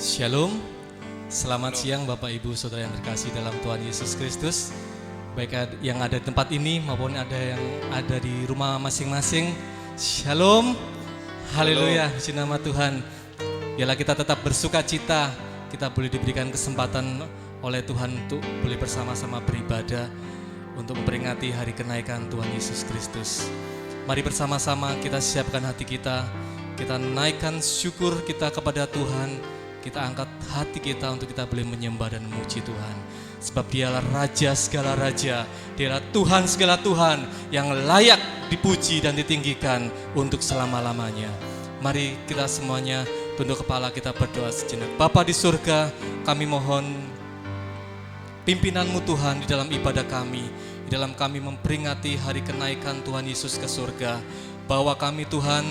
Shalom, selamat siang Bapak Ibu Saudara yang terkasih dalam Tuhan Yesus Kristus. Baik yang ada di tempat ini maupun ada yang ada di rumah masing-masing. Shalom, haleluya, puji nama Tuhan. Biarlah kita tetap bersuka cita, kita boleh diberikan kesempatan oleh Tuhan untuk boleh bersama-sama beribadah untuk memperingati hari kenaikan Tuhan Yesus Kristus. Mari bersama-sama kita siapkan hati kita naikkan syukur kita kepada Tuhan. Kita angkat hati kita untuk kita boleh menyembah dan memuji Tuhan. Sebab dialah Raja segala Raja, dialah Tuhan segala Tuhan yang layak dipuji dan ditinggikan untuk selama-lamanya. Mari kita semuanya tunduk kepala, kita berdoa sejenak. Bapa di surga, kami mohon pimpinan-Mu Tuhan di dalam ibadah kami, di dalam kami memperingati hari kenaikan Tuhan Yesus ke surga. Bahwa kami Tuhan,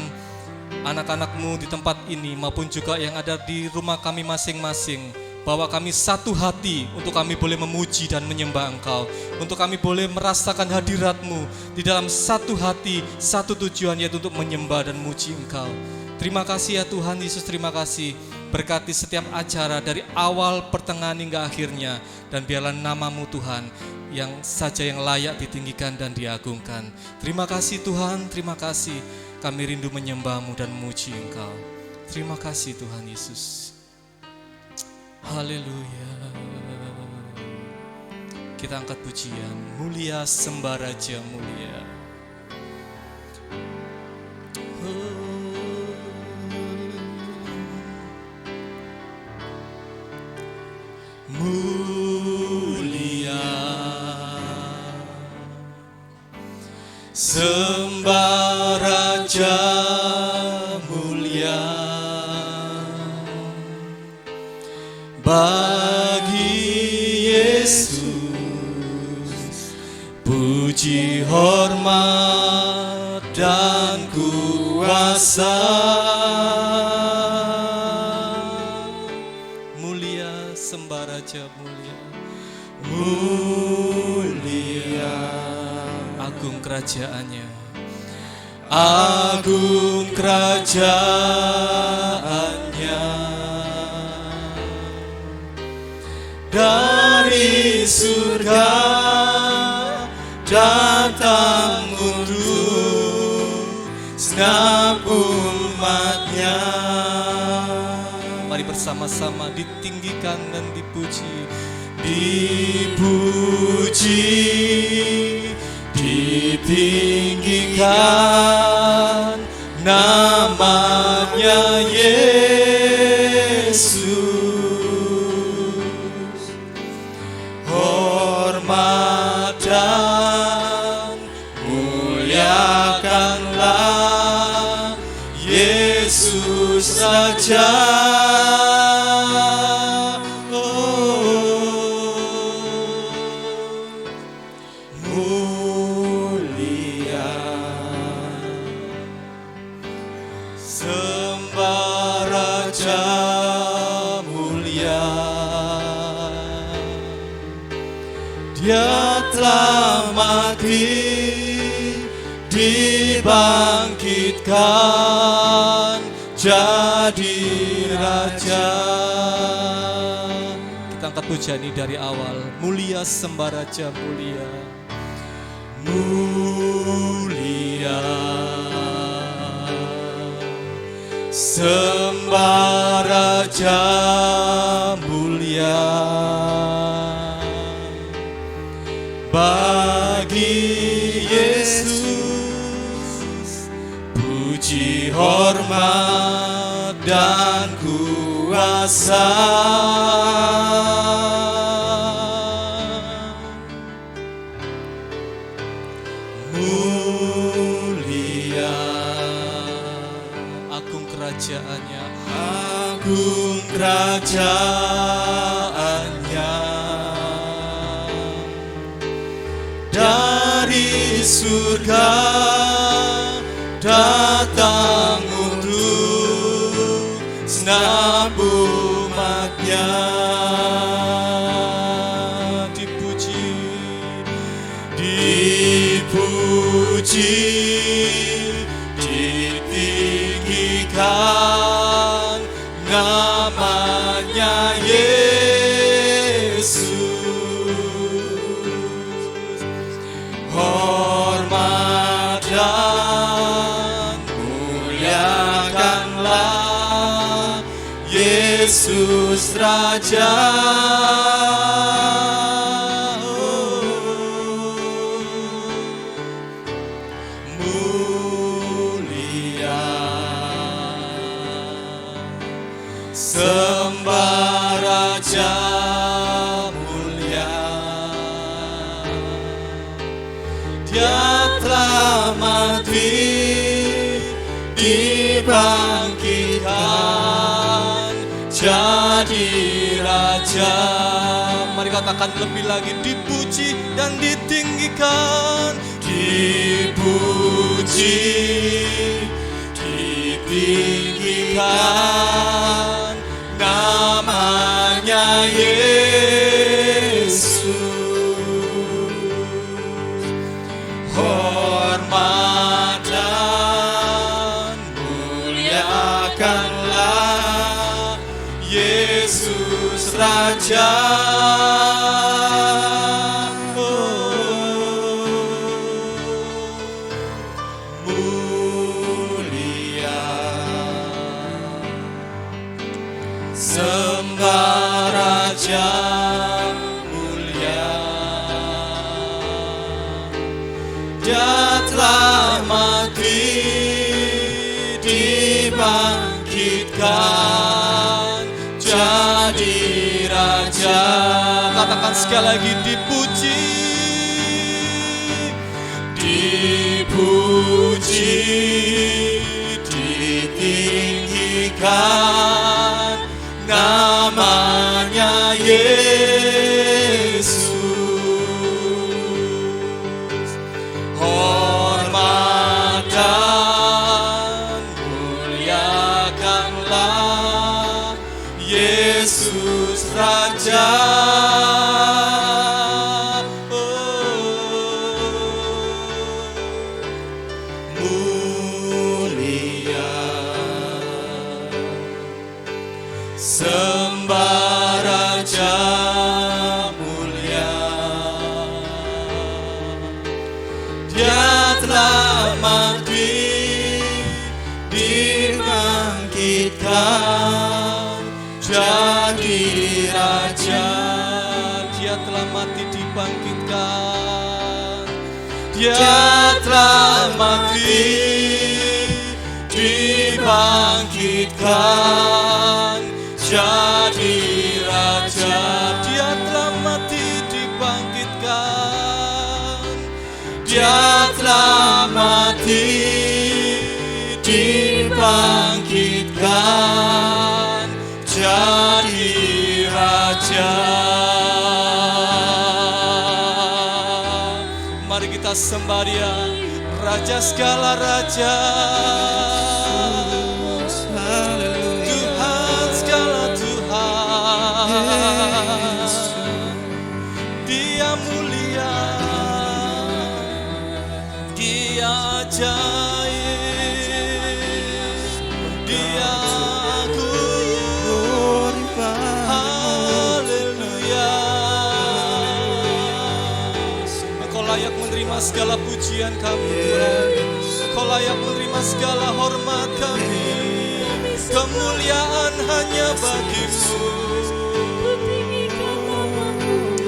anak-anak-Mu di tempat ini maupun juga yang ada di rumah kami masing-masing, bahwa kami satu hati untuk kami boleh memuji dan menyembah Engkau, untuk kami boleh merasakan hadirat-Mu di dalam satu hati, satu tujuan, yaitu untuk menyembah dan memuji Engkau. Terima kasih ya Tuhan Yesus, terima kasih. Berkati setiap acara dari awal, pertengahan hingga akhirnya, dan biarlah nama-Mu Tuhan yang saja yang layak ditinggikan dan diagungkan. Terima kasih Tuhan, terima kasih. Kami rindu menyembah-Mu dan memuji Engkau. Terima kasih Tuhan Yesus. Haleluya. Kita angkat pujian. Mulia sembah Raja mulia. Mulia sembah Raja mulia, bagi Yesus puji hormat dan kuasa. Mulia sembah Raja mulia, mulia, agung kerajaannya, agung kerajaannya, dari surga datang untuk segenap umatnya. Mari bersama-sama ditinggikan dan dipuji, dipuji, ditinggikan namanya Yesus. Hormat dan muliakanlah Yesus Raja. Dia telah mati, dibangkitkan jadi Raja. Kita angkat pujian ini dari awal. Mulia sembah Raja mulia, mulia sembah Raja mulia, bagi Yesus puji hormat dan kuasa. Mulia, agung kerajaannya, agung kerajaannya, dari surga datang untuk segenap umatnya. Dipuji, dipuji, ditinggikan namanya Yesus, hormat dan muliakanlah Yesus Raja. Sembah Raja mulia, Dia telah mati, dibangkitkan jadi Raja. Mari katakan lebih lagi, dipuji dan ditinggikan, dipuji, ditinggikan namanya Yesus. Hormat dan muliakanlah Yesus Raja. Sembah Raja mulia, Dia telah mati, dibangkitkan jadi Raja. Katakan sekali lagi, dipuji, dipuji, ditinggikan namanya Yesus. Hormat dan muliakanlah Yesus Raja. Mulia, sembah Raja mulia, Dia telah mati, dibangkitkan jadi Raja. Dia telah mati, dibangkitkan, Dia telah mati, dibangkitkan jadi Raja. Dia telah mati, dibangkitkan, Dia telah mati, dibangkitkan jadi Raja. Mari kita sembah Dia, Raja segala raja, Tuhan segala Tuhan. Dia mulia, Dia ajaib, Dia agung. Haleluya. Engkau layak menerima segala pujian kami, Tuhan. Engkau layak menerima segala hormat kami. Kemuliaan hanya bagimu.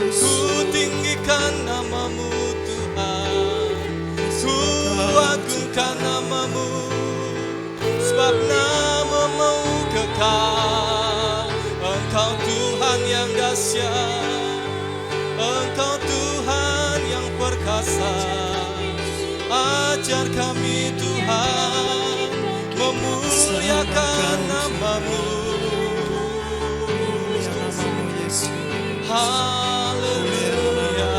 Ku tinggikan namamu Tuhan, ku agungkan namamu, sebab namamu kekal. Engkau Tuhan yang dahsyat, Engkau Tuhan yang perkasa. Ajar kami Tuhan memuliakan namamu. Haleluya,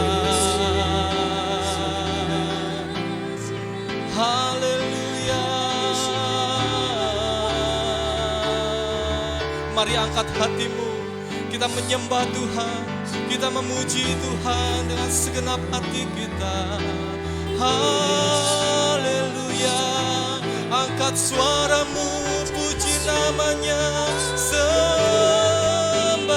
haleluya. Mari angkat hatimu, kita menyembah Tuhan, kita memuji Tuhan dengan segenap hati kita. Haleluya. Angkat suaramu, puji namanya, sembah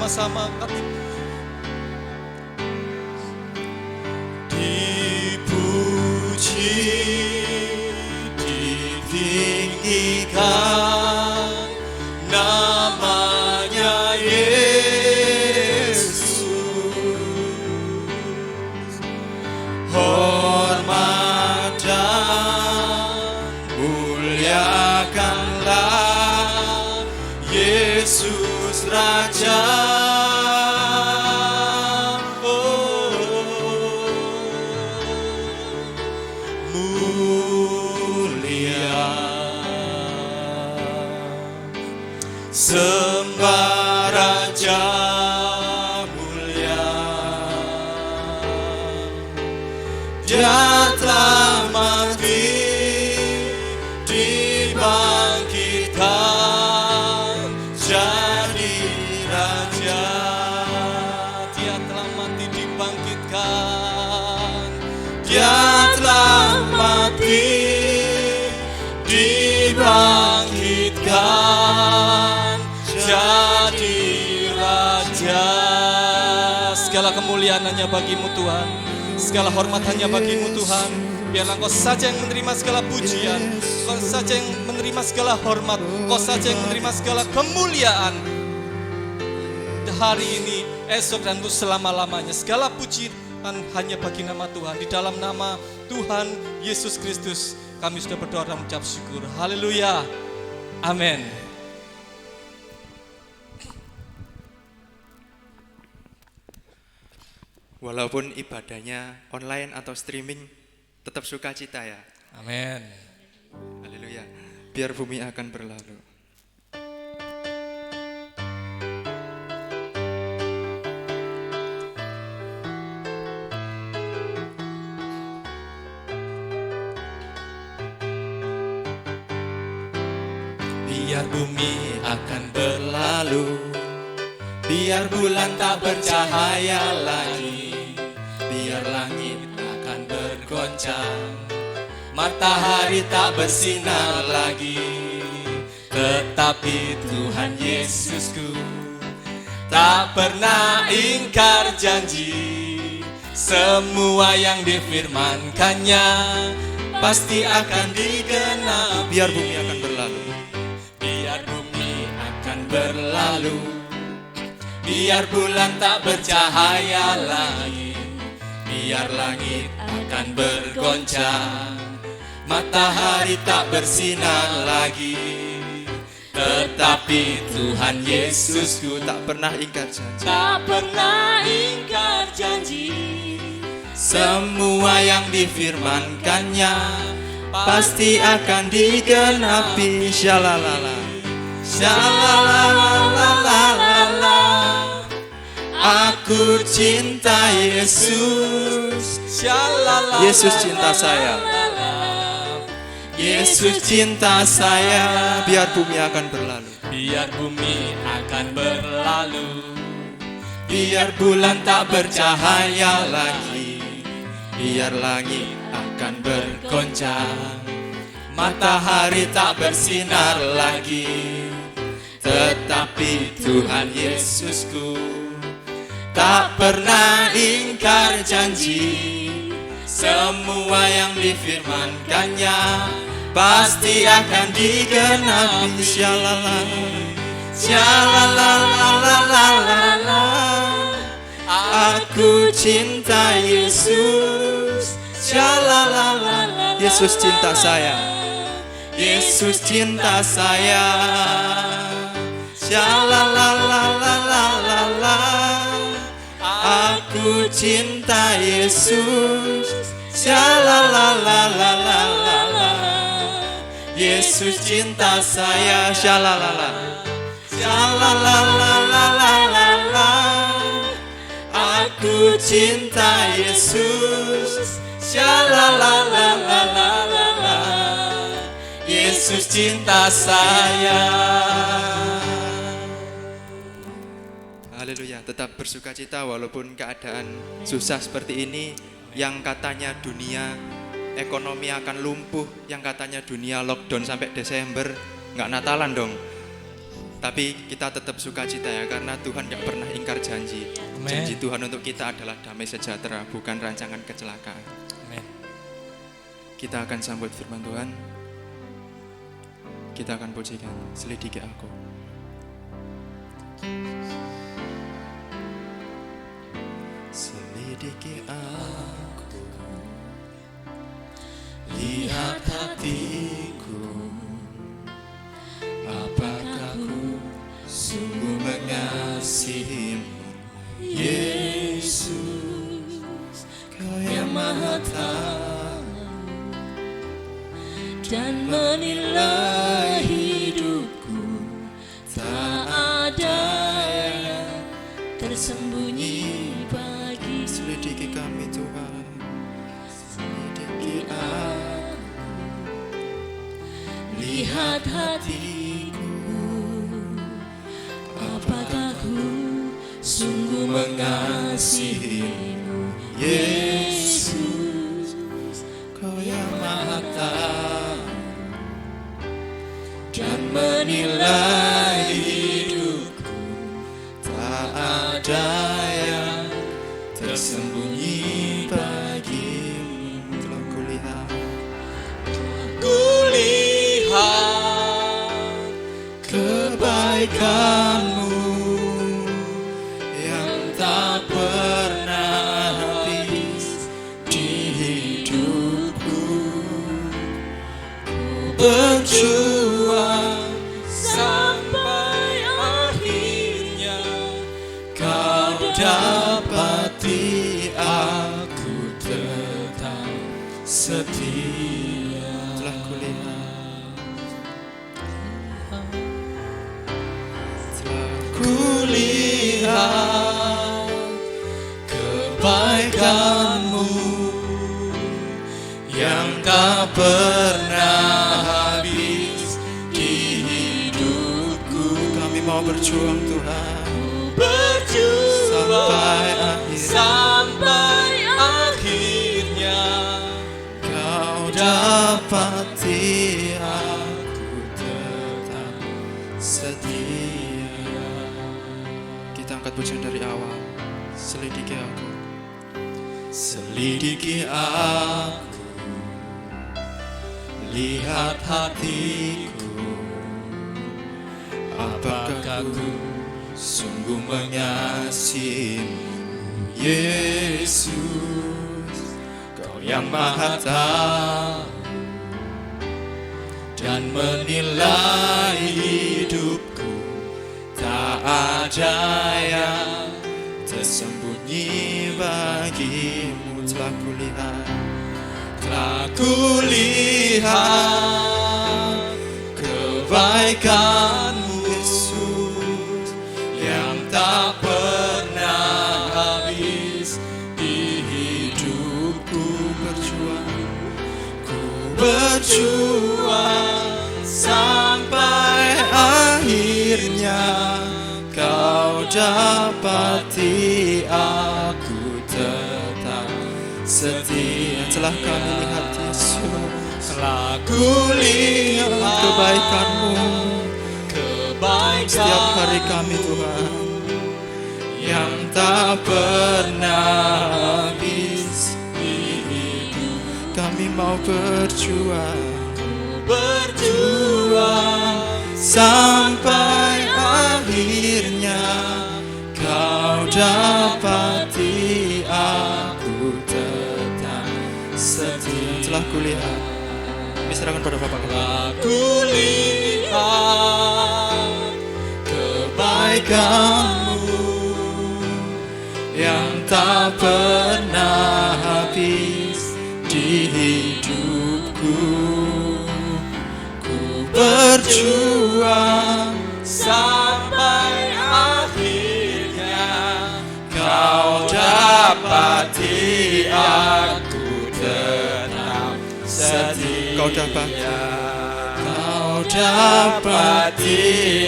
bersama-sama angkat. Dipuji, ditinggikan namanya Yesus. Hormat dan muliakanlah Yesus Raja. Sembah Raja mulia, Dia telah mati, dibangkitkan jadi Raja. Dia telah mati dibangkitkan. Dia telah mati dibangkitkan jadi Raja. Segala kemuliaan hanya bagimu Tuhan, segala hormat hanya bagimu Tuhan. Biarlah Engkau saja yang menerima segala pujian, Engkau saja yang menerima segala hormat, Engkau saja yang menerima segala kemuliaan hari ini, esok dan untuk selama-lamanya. Segala pujian hanya bagi nama Tuhan. Di dalam nama Tuhan Yesus Kristus kami sudah berdoa dan mengucap syukur. Haleluya. Amin. Walaupun ibadahnya online atau streaming, tetap sukacita ya. Amin. Haleluya. Biar bumi akan berlalu. Biar bumi akan berlalu, biar bulan tak bercahaya lagi, biar langit akan bergoncang, matahari tak bersinar lagi. Tetapi Tuhan Yesusku tak pernah ingkar janji, semua yang difirmankannya pasti akan digenapi. Biar bumi akan berlalu, biar bumi akan berlalu, biar bulan tak bercahaya lagi, biar langit akan bergoncang, matahari tak bersinar lagi. Tetapi Tuhan Yesusku tak pernah ingkar janji, tak pernah ingkar janji, semua yang difirmankannya pasti akan digenapi. Syalalala, syalalala, aku cinta Yesus. Syalalala, Yesus cinta saya, Yesus cinta saya. Biar bumi akan berlalu, biar bumi akan berlalu, biar bulan tak bercahaya lagi, biar langit akan bergoncang, matahari tak bersinar lagi. Tetapi Tuhan Yesusku tak pernah ingkar janji, semua yang difirmankannya pasti akan digenapi. Syalalala, syalalala, aku cinta Yesus. Syalalala, Yesus cinta saya, Yesus cinta saya. Syalalala, aku cinta Yesus. Syalalala, Yesus cinta saya. Syalalala, syalalala, aku cinta Yesus. Syalalala, Yesus cinta saya. Haleluya. Tetap bersukacita walaupun keadaan susah seperti ini. Yang katanya dunia ekonomi akan lumpuh, yang katanya dunia lockdown sampai Desember, nggak Natalan dong. Tapi kita tetap sukacita ya, karena Tuhan gak pernah ingkar janji. Amen. Janji Tuhan untuk kita adalah damai sejahtera, bukan rancangan kecelakaan. Amin. Kita akan sambut firman Tuhan. Kita akan pujikan Selidiki Aku. Selidiki aku, lihat hatiku, apakah ku sungguh mengasihimu, Yesus, Kau yang Maha Tahu dan menilai hidupku, tak ada yang tersembunyi bagi. Selidiki kami Tuhan, selidiki aku, Lihat hatiku, apakah ku sungguh mengasihimu, Yesus, Kau yang Maha Tahu dan menilai hidupku, tak ada yang tersembunyi bagimu. Telah kulihat kebaikanmu yang tak pernah habis di hidupku. Berjuang sampai akhirnya Kau dapati aku tetap setia. Telah kulihat kebaikanmu yang tak pernah habis di hidupku. Kami mau berjuang Tuhan, sampai akhirnya Kau dapati aku tetap setia. Kita angkat pujian dari awal. Selidiki aku, selidiki aku, lihat hatiku, apakah ku sungguh mengasihimu, Yesus, Kau yang Maha Tahu dan menilai hidupku, tak ada yang tersembunyi bagimu. Telah kulihat kebaikanmu, Yesus, yang tak pernah habis di hidupku. Berjuang sampai akhirnya Kau dapati aku tetap setia. Telah kami lihat Yesus, telah kulihat kebaikan-Mu setiap hari kami Tuhan, yang tak pernah habis di hidup. Kami mau berjuang sampai akhirnya Kau dapati aku tetap setia. Telah kulihat, ini serahkan pada Bapak. Telah kulihat kebaikan-Mu yang tak pernah habis di hidupku. Ku berjuang sampai akhirnya Kau dapati aku tetap setia. Kau dapati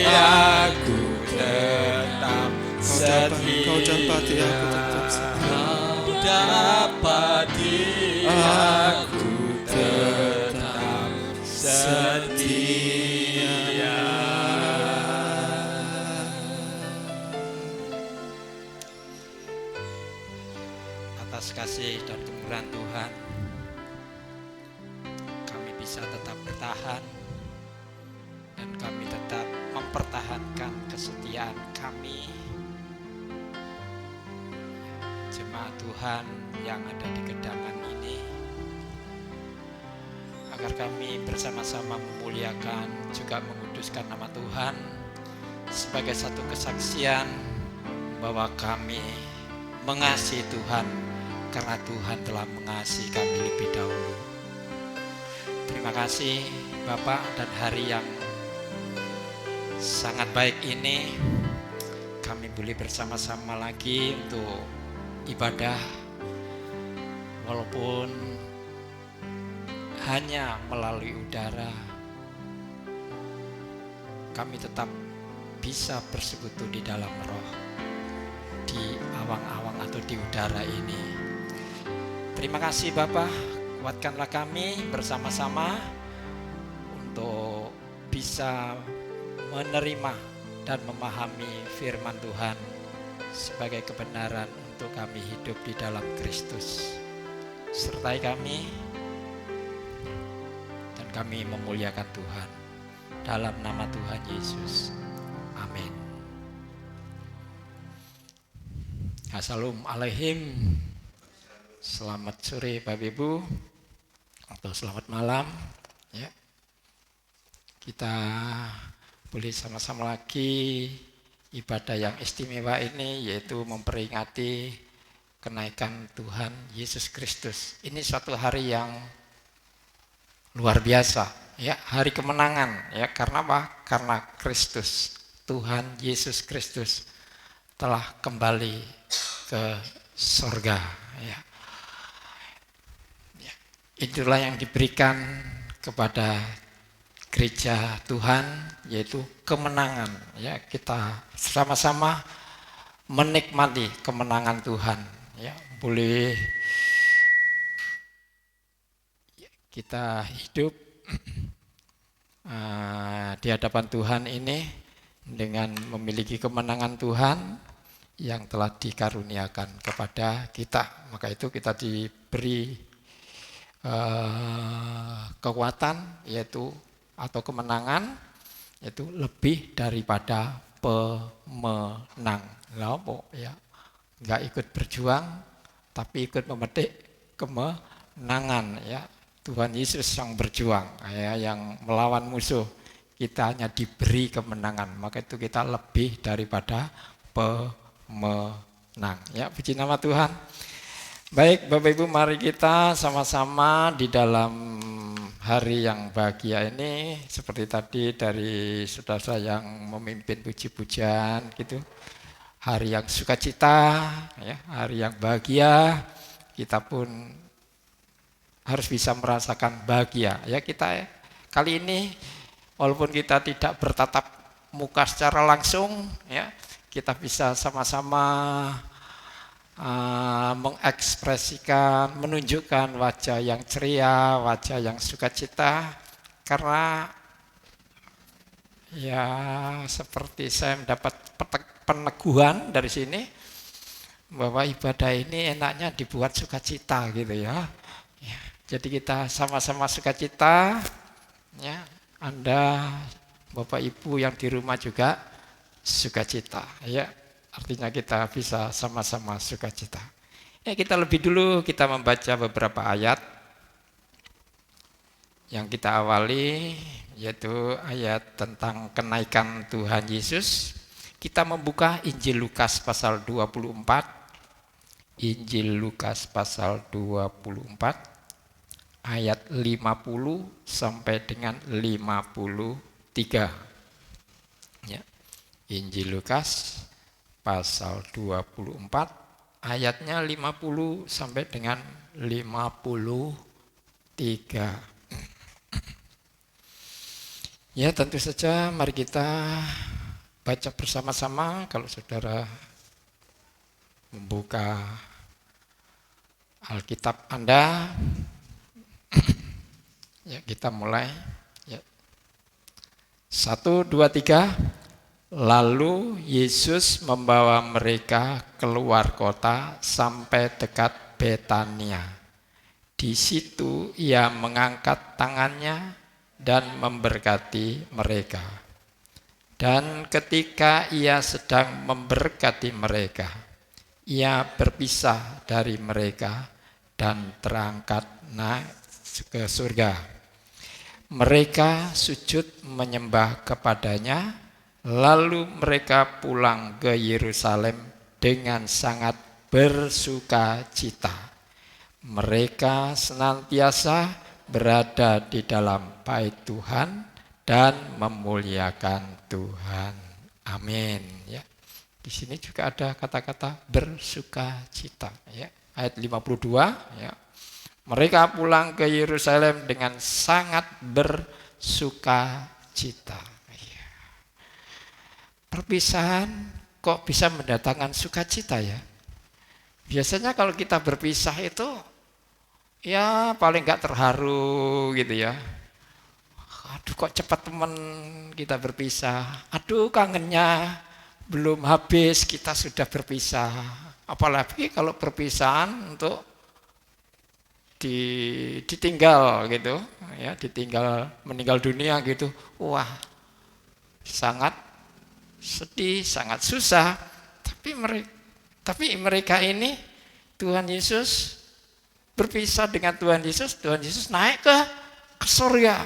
aku tetap setia. Kau dapati aku tetap setia. Kau dapati aku tetap setia. kasih dan kemurahan Tuhan, kami bisa tetap bertahan dan kami tetap mempertahankan kesetiaan kami, jemaat Tuhan yang ada di Gedangan ini, agar kami bersama-sama memuliakan juga menguduskan nama Tuhan sebagai satu kesaksian bahwa kami mengasihi Tuhan karena Tuhan telah mengasihi kami lebih dahulu. Terima kasih Bapak, dan hari yang sangat baik ini kami boleh bersama-sama lagi untuk ibadah, walaupun hanya melalui udara. Kami tetap bisa bersekutu di dalam roh, di awang-awang atau di udara ini. Terima kasih Bapak, kuatkanlah kami bersama-sama untuk bisa menerima dan memahami firman Tuhan sebagai kebenaran untuk kami hidup di dalam Kristus. Sertai kami dan kami memuliakan Tuhan dalam nama Tuhan Yesus. Amin. Assalamualaikum. Selamat sore Bapak Ibu, atau selamat malam ya. Kita boleh sama-sama lagi ibadah yang istimewa ini, yaitu memperingati kenaikan Tuhan Yesus Kristus. Ini suatu hari yang luar biasa ya, hari kemenangan ya. Karena apa? Karena Kristus, Tuhan Yesus Kristus telah kembali ke sorga ya. Itulah yang diberikan kepada gereja Tuhan, yaitu kemenangan ya. Kita sama-sama menikmati kemenangan Tuhan ya. Boleh kita hidup di hadapan Tuhan ini dengan memiliki kemenangan Tuhan yang telah dikaruniakan kepada kita. Maka itu kita diberi kekuatan, yaitu atau kemenangan, yaitu lebih daripada pemenang. Ya, nggak ikut berjuang, tapi ikut memetik kemenangan ya. Tuhan Yesus yang berjuang ya, yang melawan musuh. Kita hanya diberi kemenangan, maka itu kita lebih daripada pemenang ya. Puji nama Tuhan. Baik Bapak Ibu, mari kita sama-sama di dalam hari yang bahagia ini, seperti tadi dari saudara yang memimpin puji-pujian gitu, hari yang sukacita ya, hari yang bahagia. Kita pun harus bisa merasakan bahagia ya. Kita kali ini walaupun kita tidak bertatap muka secara langsung ya, kita bisa sama-sama mengekspresikan, menunjukkan wajah yang ceria, wajah yang sukacita, karena ya seperti saya mendapat peneguhan dari sini bahwa ibadah ini enaknya dibuat sukacita gitu ya. Jadi kita sama-sama sukacita ya. Anda Bapak Ibu yang di rumah juga sukacita ya. Artinya kita bisa sama-sama sukacita. Ya, kita lebih dulu kita membaca beberapa ayat yang kita awali, yaitu ayat tentang kenaikan Tuhan Yesus. Kita membuka Injil Lukas pasal 24. Injil Lukas pasal 24 ayat 50 sampai dengan 53. Ya. Injil Lukas pasal 24 ayatnya 50 sampai dengan 53. Ya, tentu saja mari kita baca bersama-sama. Kalau saudara membuka Alkitab Anda, ya kita mulai ya. 1, 2, 3. Lalu Yesus membawa mereka keluar kota sampai dekat Betania. Di situ ia mengangkat tangannya dan memberkati mereka. Dan ketika ia sedang memberkati mereka, ia berpisah dari mereka dan terangkat naik ke surga. Mereka sujud menyembah kepadanya, lalu mereka pulang ke Yerusalem dengan sangat bersuka cita. Mereka senantiasa berada di dalam bait Tuhan dan memuliakan Tuhan. Amin. Ya. Di sini juga ada kata-kata bersuka cita. Ya. Ayat 52. Ya. Mereka pulang ke Yerusalem dengan sangat bersuka cita. Ya. Perpisahan kok bisa mendatangkan sukacita ya? Biasanya kalau kita berpisah itu ya paling gak terharu gitu ya. Aduh kok cepat teman kita berpisah. Aduh kangennya belum habis kita sudah berpisah. Apalagi kalau perpisahan untuk ditinggal gitu ya, ditinggal meninggal dunia gitu. Wah, sangat sedih, sangat susah. Tapi mereka ini Tuhan Yesus berpisah dengan Tuhan Yesus naik ke surga.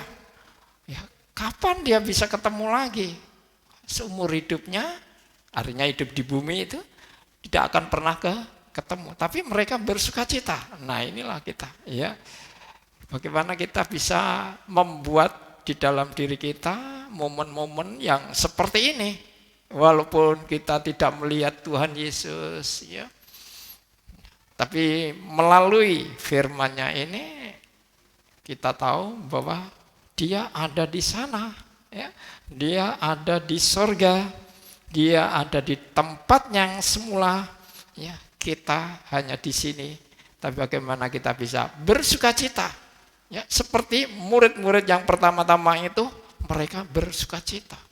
Ya, kapan dia bisa ketemu lagi? Seumur hidupnya, artinya hidup di bumi itu tidak akan pernah ketemu. Tapi mereka bersuka cita. Nah inilah kita. Ya, bagaimana kita bisa membuat di dalam diri kita momen-momen yang seperti ini. Walaupun kita tidak melihat Tuhan Yesus, ya, tapi melalui firman-Nya ini kita tahu bahwa Dia ada di sana, ya. Dia ada di sorga, Dia ada di tempat yang semula, ya. Kita hanya di sini, tapi bagaimana kita bisa bersukacita, ya, seperti murid-murid yang pertama-tama itu mereka bersukacita.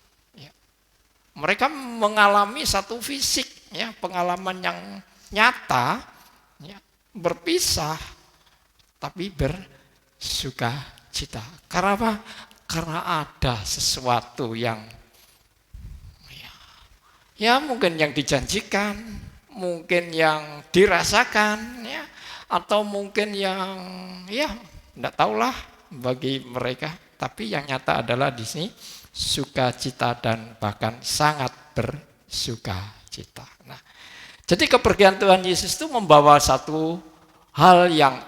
Mereka mengalami satu fisik, ya, pengalaman yang nyata, ya, berpisah, tapi bersuka cita. Karena apa? Karena ada sesuatu yang, ya mungkin yang dijanjikan, mungkin yang dirasakan, ya, atau mungkin yang, ya, tidak tahulah bagi mereka. Tapi yang nyata adalah di sini sukacita dan bahkan sangat bersukacita. Nah, jadi kepergian Tuhan Yesus itu membawa satu hal yang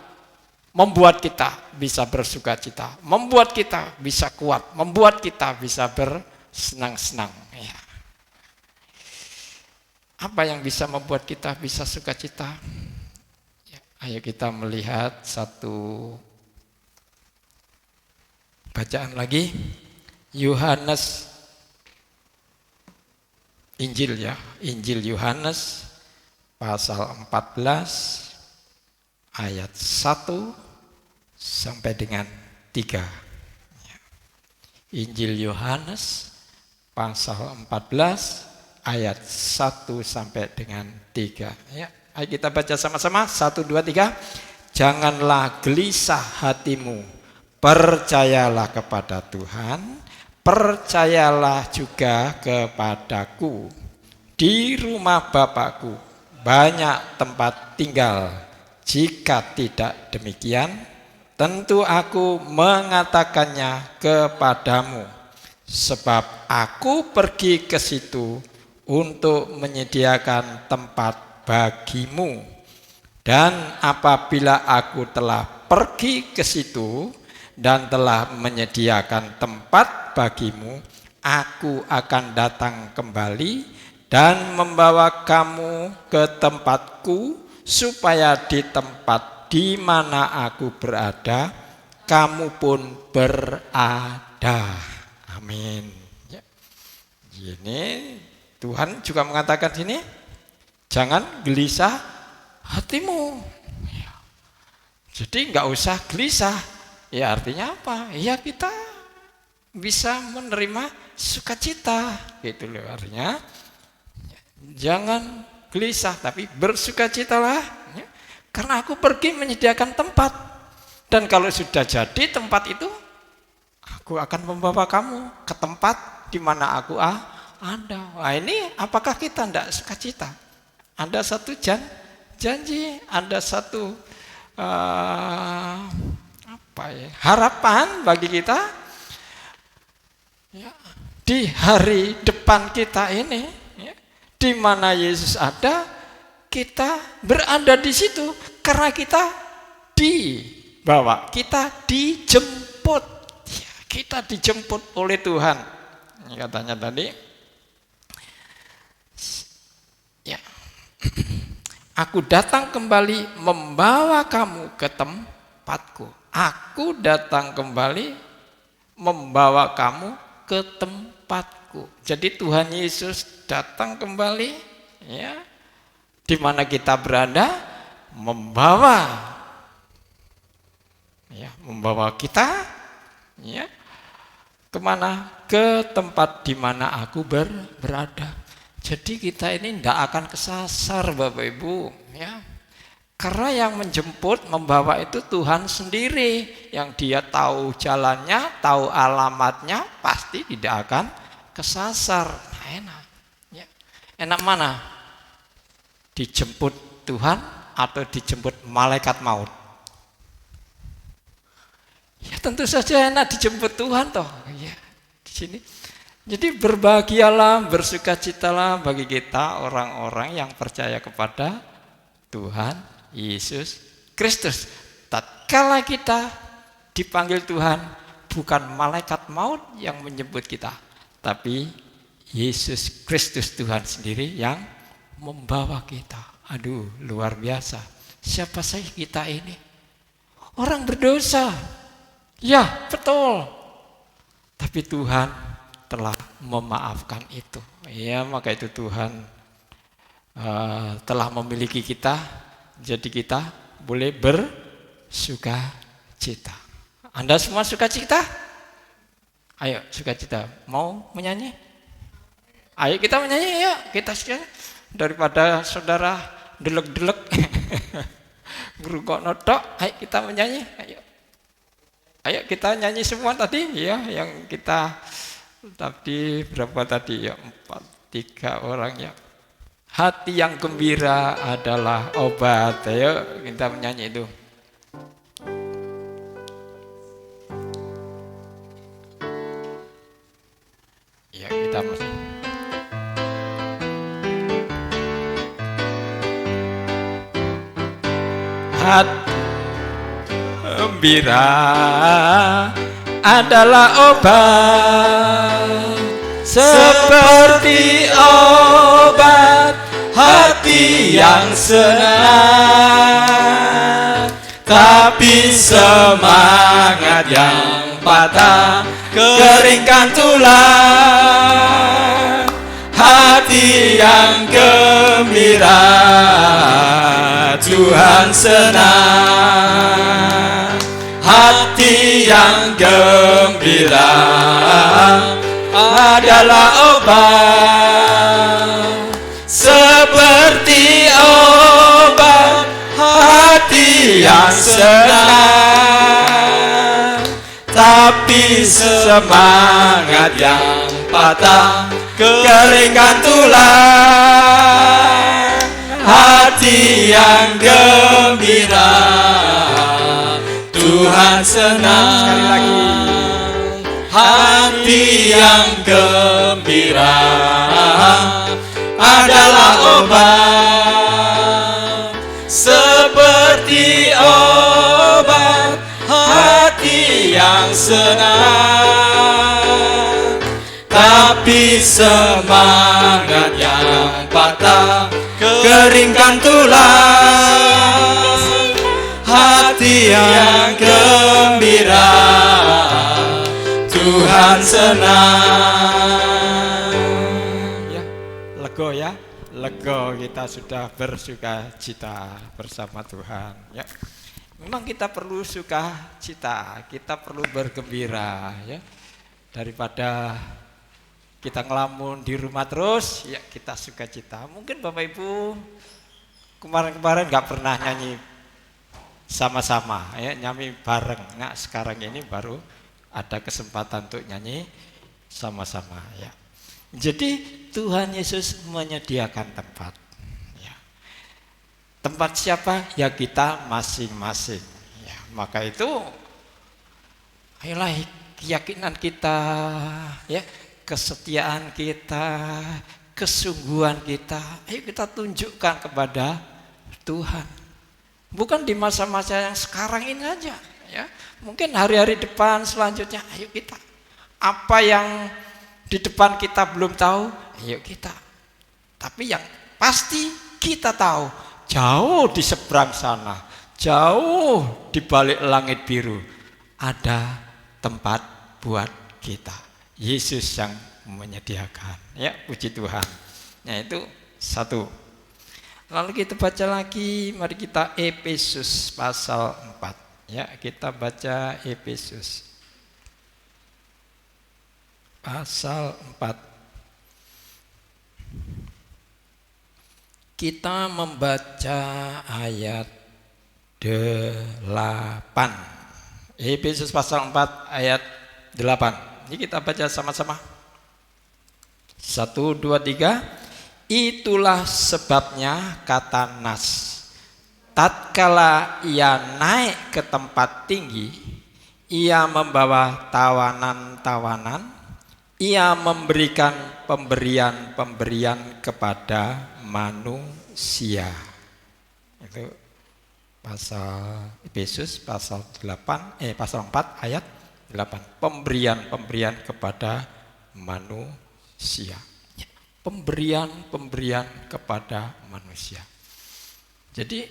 membuat kita bisa bersukacita, membuat kita bisa kuat, membuat kita bisa bersenang-senang. Ya. Apa yang bisa membuat kita bisa sukacita? Ya, ayo kita melihat satu bacaan lagi. Yohanes, Injil ya, Injil Yohanes pasal 14 ayat 1 sampai dengan 3. Injil Yohanes pasal 14 ayat 1 sampai dengan 3. Ya, ayo kita baca sama-sama. 1, 2, 3. Janganlah gelisah hatimu, percayalah kepada Tuhan, percayalah juga kepadaku. Di rumah Bapakku banyak tempat tinggal. Jika tidak demikian, tentu aku mengatakannya kepadamu. Sebab aku pergi ke situ untuk menyediakan tempat bagimu. Dan apabila aku telah pergi ke situ dan telah menyediakan tempat bagimu, aku akan datang kembali dan membawa kamu ke tempatku, supaya di tempat di mana aku berada, kamu pun berada. Amin. Ya. Ini Tuhan juga mengatakan sini, jangan gelisah hatimu. Jadi nggak usah gelisah. Ya artinya apa? Ya kita bisa menerima sukacita, gitu loh artinya. Jangan gelisah, tapi bersukacitalah. Karena aku pergi menyediakan tempat. Dan kalau sudah jadi tempat itu, aku akan membawa kamu ke tempat di mana aku ada. Nah ini apakah kita tidak sukacita? Ada satu janji, ada satu harapan bagi kita ya, di hari depan kita ini ya, di mana Yesus ada, kita berada di situ karena kita dibawa, kita dijemput ya, kita dijemput oleh Tuhan. Ini katanya tadi ya, aku datang kembali membawa kamu ke tempatku. Aku datang kembali membawa kamu ke tempatku. Jadi Tuhan Yesus datang kembali ya, di mana kita berada, membawa kita ya, kemana? Ke tempat di mana aku berada. Jadi kita ini tidak akan kesasar Bapak Ibu ya. Karena yang menjemput, membawa itu Tuhan sendiri, yang Dia tahu jalannya, tahu alamatnya, pasti tidak akan kesasar. Nah, enak. Ya. Enak mana? Dijemput Tuhan atau dijemput malaikat maut? Ya tentu saja enak dijemput Tuhan toh. Ya, di sini. Jadi berbahagialah, bersukacitalah bagi kita orang-orang yang percaya kepada Tuhan Yesus Kristus. Tatkala kita dipanggil Tuhan, bukan malaikat maut yang menjemput kita, tapi Yesus Kristus Tuhan sendiri yang membawa kita. Aduh, luar biasa. Siapa sih kita ini? Orang berdosa. Ya, betul. Tapi Tuhan telah memaafkan itu. Ya, maka itu Tuhan telah memiliki kita, jadi kita boleh bersuka cita. Anda semua suka cita? Ayo sukacita. Mau menyanyi? Ayo kita menyanyi ya. Kita daripada saudara delek-delek ngrungokno tok, ayo kita menyanyi. Ayo kita nyanyi semua tadi ya, yang kita tadi berapa tadi ya, 3 orang ya. Hati yang gembira adalah obat. Ayo kita menyanyi itu. Ya kita masih. Hati gembira adalah obat, seperti obat hati yang senang. Tapi semangat yang patah keringkan tulang. Hati yang gembira Tuhan senang. Hati yang gembira adalah obat, seperti obat hati yang senang. Tapi semangat yang patah keringkan tulang. Hati yang gembira Tuhan senang. Sekali lagi. Hati yang gembira adalah obat, seperti obat hati yang senang. Tapi semangat yang patah keringkan tulang. Hati yang gembira Tuhan senang. Ya, lego ya, lego kita sudah bersuka cita bersama Tuhan. Ya, memang kita perlu suka cita, kita perlu bergembira. Ya, daripada kita ngelamun di rumah terus, ya kita suka cita. Mungkin Bapak Ibu kemarin-kemarin nggak pernah nyanyi sama-sama ya, nyanyi bareng. Nah, sekarang ini baru ada kesempatan untuk nyanyi sama-sama ya. Jadi Tuhan Yesus menyediakan tempat ya. Tempat siapa? Ya kita masing-masing ya. Maka itu ayolah keyakinan kita ya, kesetiaan kita, kesungguhan kita, ayo kita tunjukkan kepada Tuhan. Bukan di masa-masa yang sekarang ini aja ya. Mungkin hari-hari depan selanjutnya, ayo kita. Apa yang di depan kita belum tahu, ayo kita. Tapi yang pasti kita tahu, jauh di seberang sana, jauh di balik langit biru, ada tempat buat kita. Yesus yang menyediakan. Ya, puji Tuhan. Nah, itu satu. Lalu kita baca lagi, mari kita Efesus pasal 4. Ya, kita baca Efesus pasal 4. Kita membaca ayat 8. Efesus pasal 4 ayat 8. Ini kita baca sama-sama. 1, 2, 3. Itulah sebabnya kata Nas, tatkala ia naik ke tempat tinggi, ia membawa tawanan-tawanan, ia memberikan pemberian-pemberian kepada manusia. Itu pasal Efesus pasal 4 ayat 8. Pemberian-pemberian kepada manusia. Pemberian-pemberian kepada manusia. Jadi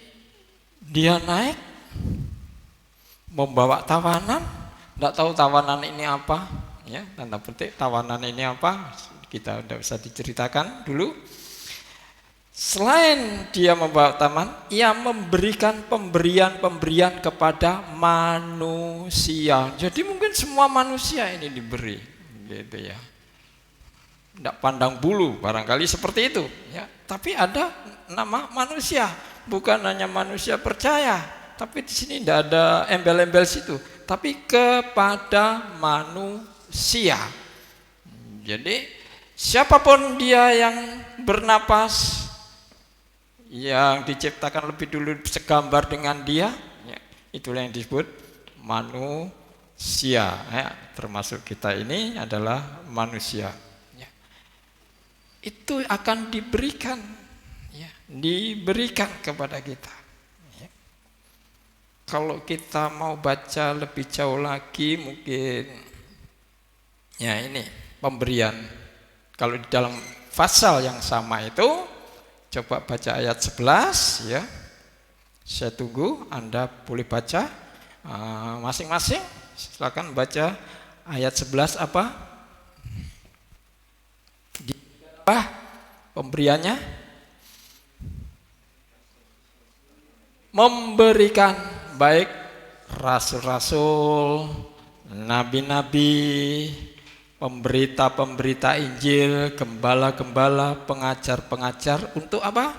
dia naik membawa tawanan, tidak tahu tawanan ini apa, ya, tanda petik tawanan ini apa, kita tidak bisa diceritakan dulu. Selain dia membawa tawanan, ia memberikan pemberian-pemberian kepada manusia. Jadi mungkin semua manusia ini diberi, gitu ya. Tidak pandang bulu, barangkali seperti itu ya. Tapi ada nama manusia, bukan hanya manusia percaya, tapi di sini tidak ada embel-embel situ, tapi kepada manusia. Jadi siapapun dia yang bernapas, yang diciptakan lebih dulu segambar dengan dia ya, itulah yang disebut manusia ya. Termasuk kita ini adalah manusia. Itu akan diberikan ya, diberikan kepada kita ya. Kalau kita mau baca lebih jauh lagi mungkin ya, ini pemberian. Kalau di dalam pasal yang sama itu coba baca ayat 11 ya. Saya tunggu Anda boleh baca masing-masing. Silakan baca ayat 11 apa? Pemberiannya memberikan baik rasul-rasul, nabi-nabi, pemberita-pemberita Injil, gembala-gembala, pengajar-pengajar untuk apa?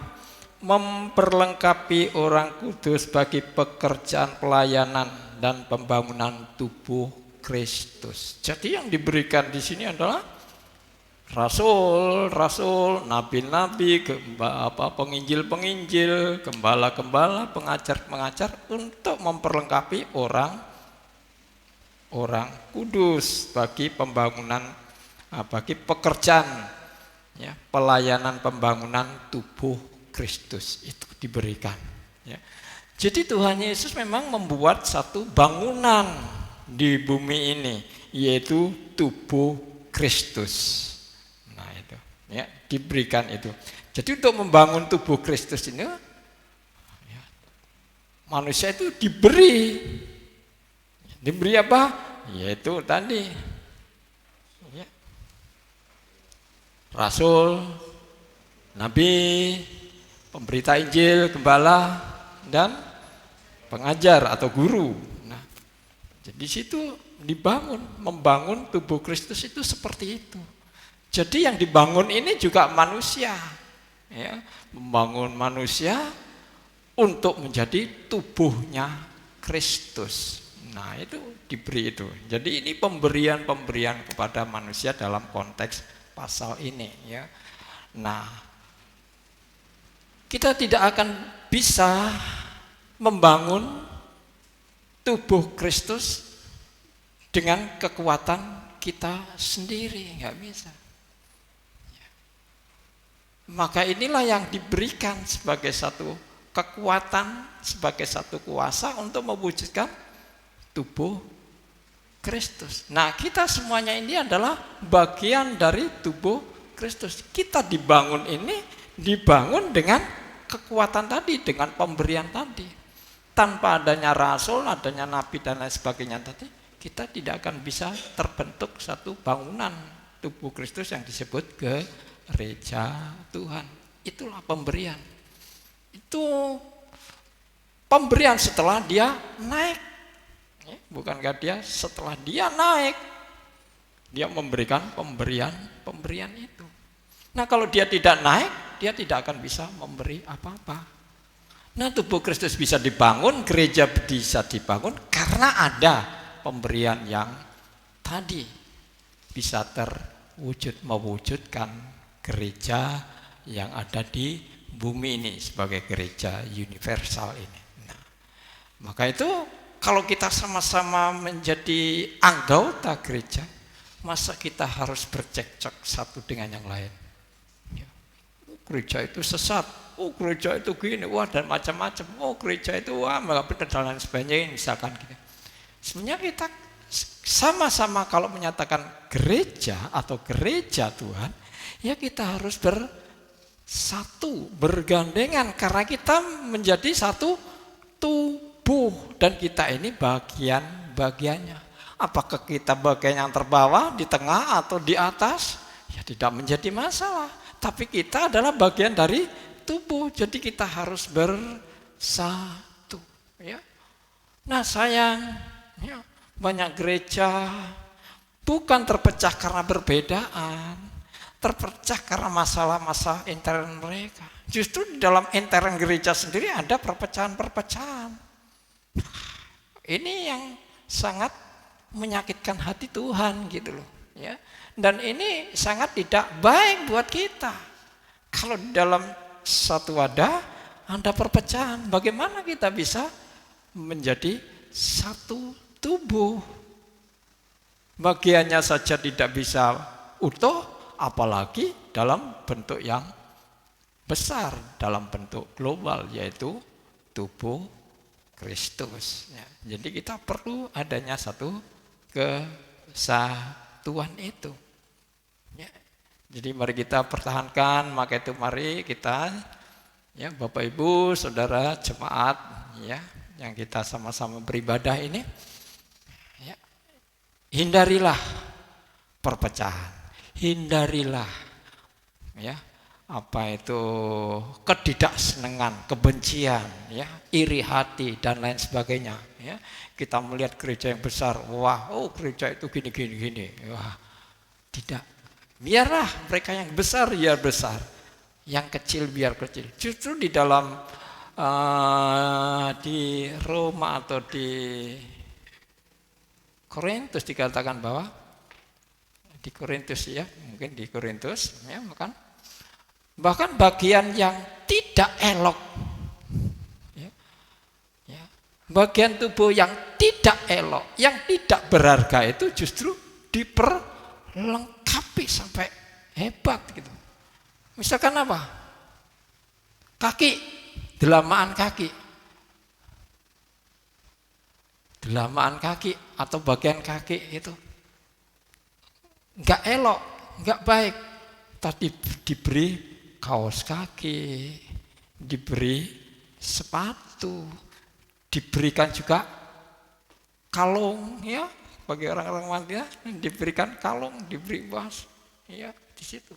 Memperlengkapi orang kudus bagi pekerjaan pelayanan dan pembangunan tubuh Kristus. Jadi yang diberikan di sini adalah rasul, nabi-nabi, penginjil-penginjil, gembala-gembala, pengajar-pengajar untuk memperlengkapi orang kudus bagi pembangunan, bagi pekerjaan ya, pelayanan pembangunan tubuh Kristus itu diberikan ya. Jadi Tuhan Yesus memang membuat satu bangunan di bumi ini, yaitu tubuh Kristus. Ya, diberikan itu. Jadi untuk membangun tubuh Kristus ini ya, manusia itu diberi apa? Yaitu tadi ya, rasul, nabi, pemberita Injil, gembala, dan pengajar atau guru. Nah, jadi situ membangun tubuh Kristus itu seperti itu. Jadi yang dibangun ini juga manusia, ya, membangun manusia untuk menjadi tubuhnya Kristus. Nah, itu diberi itu. Jadi ini pemberian-pemberian kepada manusia dalam konteks pasal ini ya. Nah, kita tidak akan bisa membangun tubuh Kristus dengan kekuatan kita sendiri, nggak bisa. Maka inilah yang diberikan sebagai satu kekuatan, sebagai satu kuasa untuk mewujudkan tubuh Kristus. Nah, kita semuanya ini adalah bagian dari tubuh Kristus. Kita dibangun dengan kekuatan tadi, dengan pemberian tadi. Tanpa adanya rasul, adanya nabi dan lain sebagainya tadi, kita tidak akan bisa terbentuk satu bangunan tubuh Kristus yang disebut gereja Tuhan. Itulah pemberian. Itu pemberian setelah dia naik. Bukankah dia setelah dia naik, dia memberikan pemberian itu. Nah, kalau dia tidak naik, dia tidak akan bisa memberi apa-apa. Nah, tubuh Kristus bisa dibangun, gereja bisa dibangun karena ada pemberian yang tadi bisa terwujud, mewujudkan gereja yang ada di bumi ini sebagai gereja universal ini. Nah, maka itu kalau kita sama-sama menjadi anggota gereja, masa kita harus bercekcok satu dengan yang lain? Ya. Gereja itu sesat, gereja itu gini, dan macam-macam. Gereja itu nggak benar dan lain sebagainya, misalkan gitu. Sebenarnya kita sama-sama kalau menyatakan gereja atau gereja Tuhan, ya kita harus bersatu, bergandengan karena kita menjadi satu tubuh dan kita ini bagian-bagiannya. Apakah kita bagian yang terbawah, di tengah atau di atas? Ya tidak menjadi masalah. Tapi kita adalah bagian dari tubuh, jadi kita harus bersatu. Ya. Nah sayang, ya, banyak gereja bukan terpecah karena perbedaan, terpecah karena masalah-masalah intern mereka. Justru di dalam intern gereja sendiri ada perpecahan-perpecahan. Ini yang sangat menyakitkan hati Tuhan gitu loh, ya. Dan ini sangat tidak baik buat kita. Kalau di dalam satu wadah ada perpecahan, bagaimana kita bisa menjadi satu tubuh? Bagiannya saja tidak bisa utuh, apalagi dalam bentuk yang besar, dalam bentuk global, yaitu tubuh Kristus. Ya, jadi kita perlu adanya satu kesatuan itu. Ya, jadi mari kita pertahankan, maka itu mari kita, ya Bapak Ibu, Saudara jemaat, ya, yang kita sama-sama beribadah ini, ya, hindarilah perpecahan, hindarilah, ya, apa itu ketidaksenangan, kebencian, ya, iri hati dan lain sebagainya. Ya, kita melihat gereja yang besar, wah, gereja itu gini, wah, tidak. Biarlah mereka yang besar biar besar, yang kecil biar kecil. Justru di dalam di Roma atau di Korintus dikatakan bahwa di Korintus, ya, mungkin di Korintus, ya, bahkan bagian yang tidak elok, ya, ya, bagian tubuh yang tidak elok, yang tidak berharga itu justru diperlengkapi sampai hebat gitu. Misalkan apa? Kaki, delamaan kaki. Delamaan kaki atau bagian kaki itu enggak elok, enggak baik. Tadi diberi kaos kaki, diberi sepatu, diberikan juga kalung, ya, bagi orang-orang wanita diberikan kalung, diberi was, ya, di situ.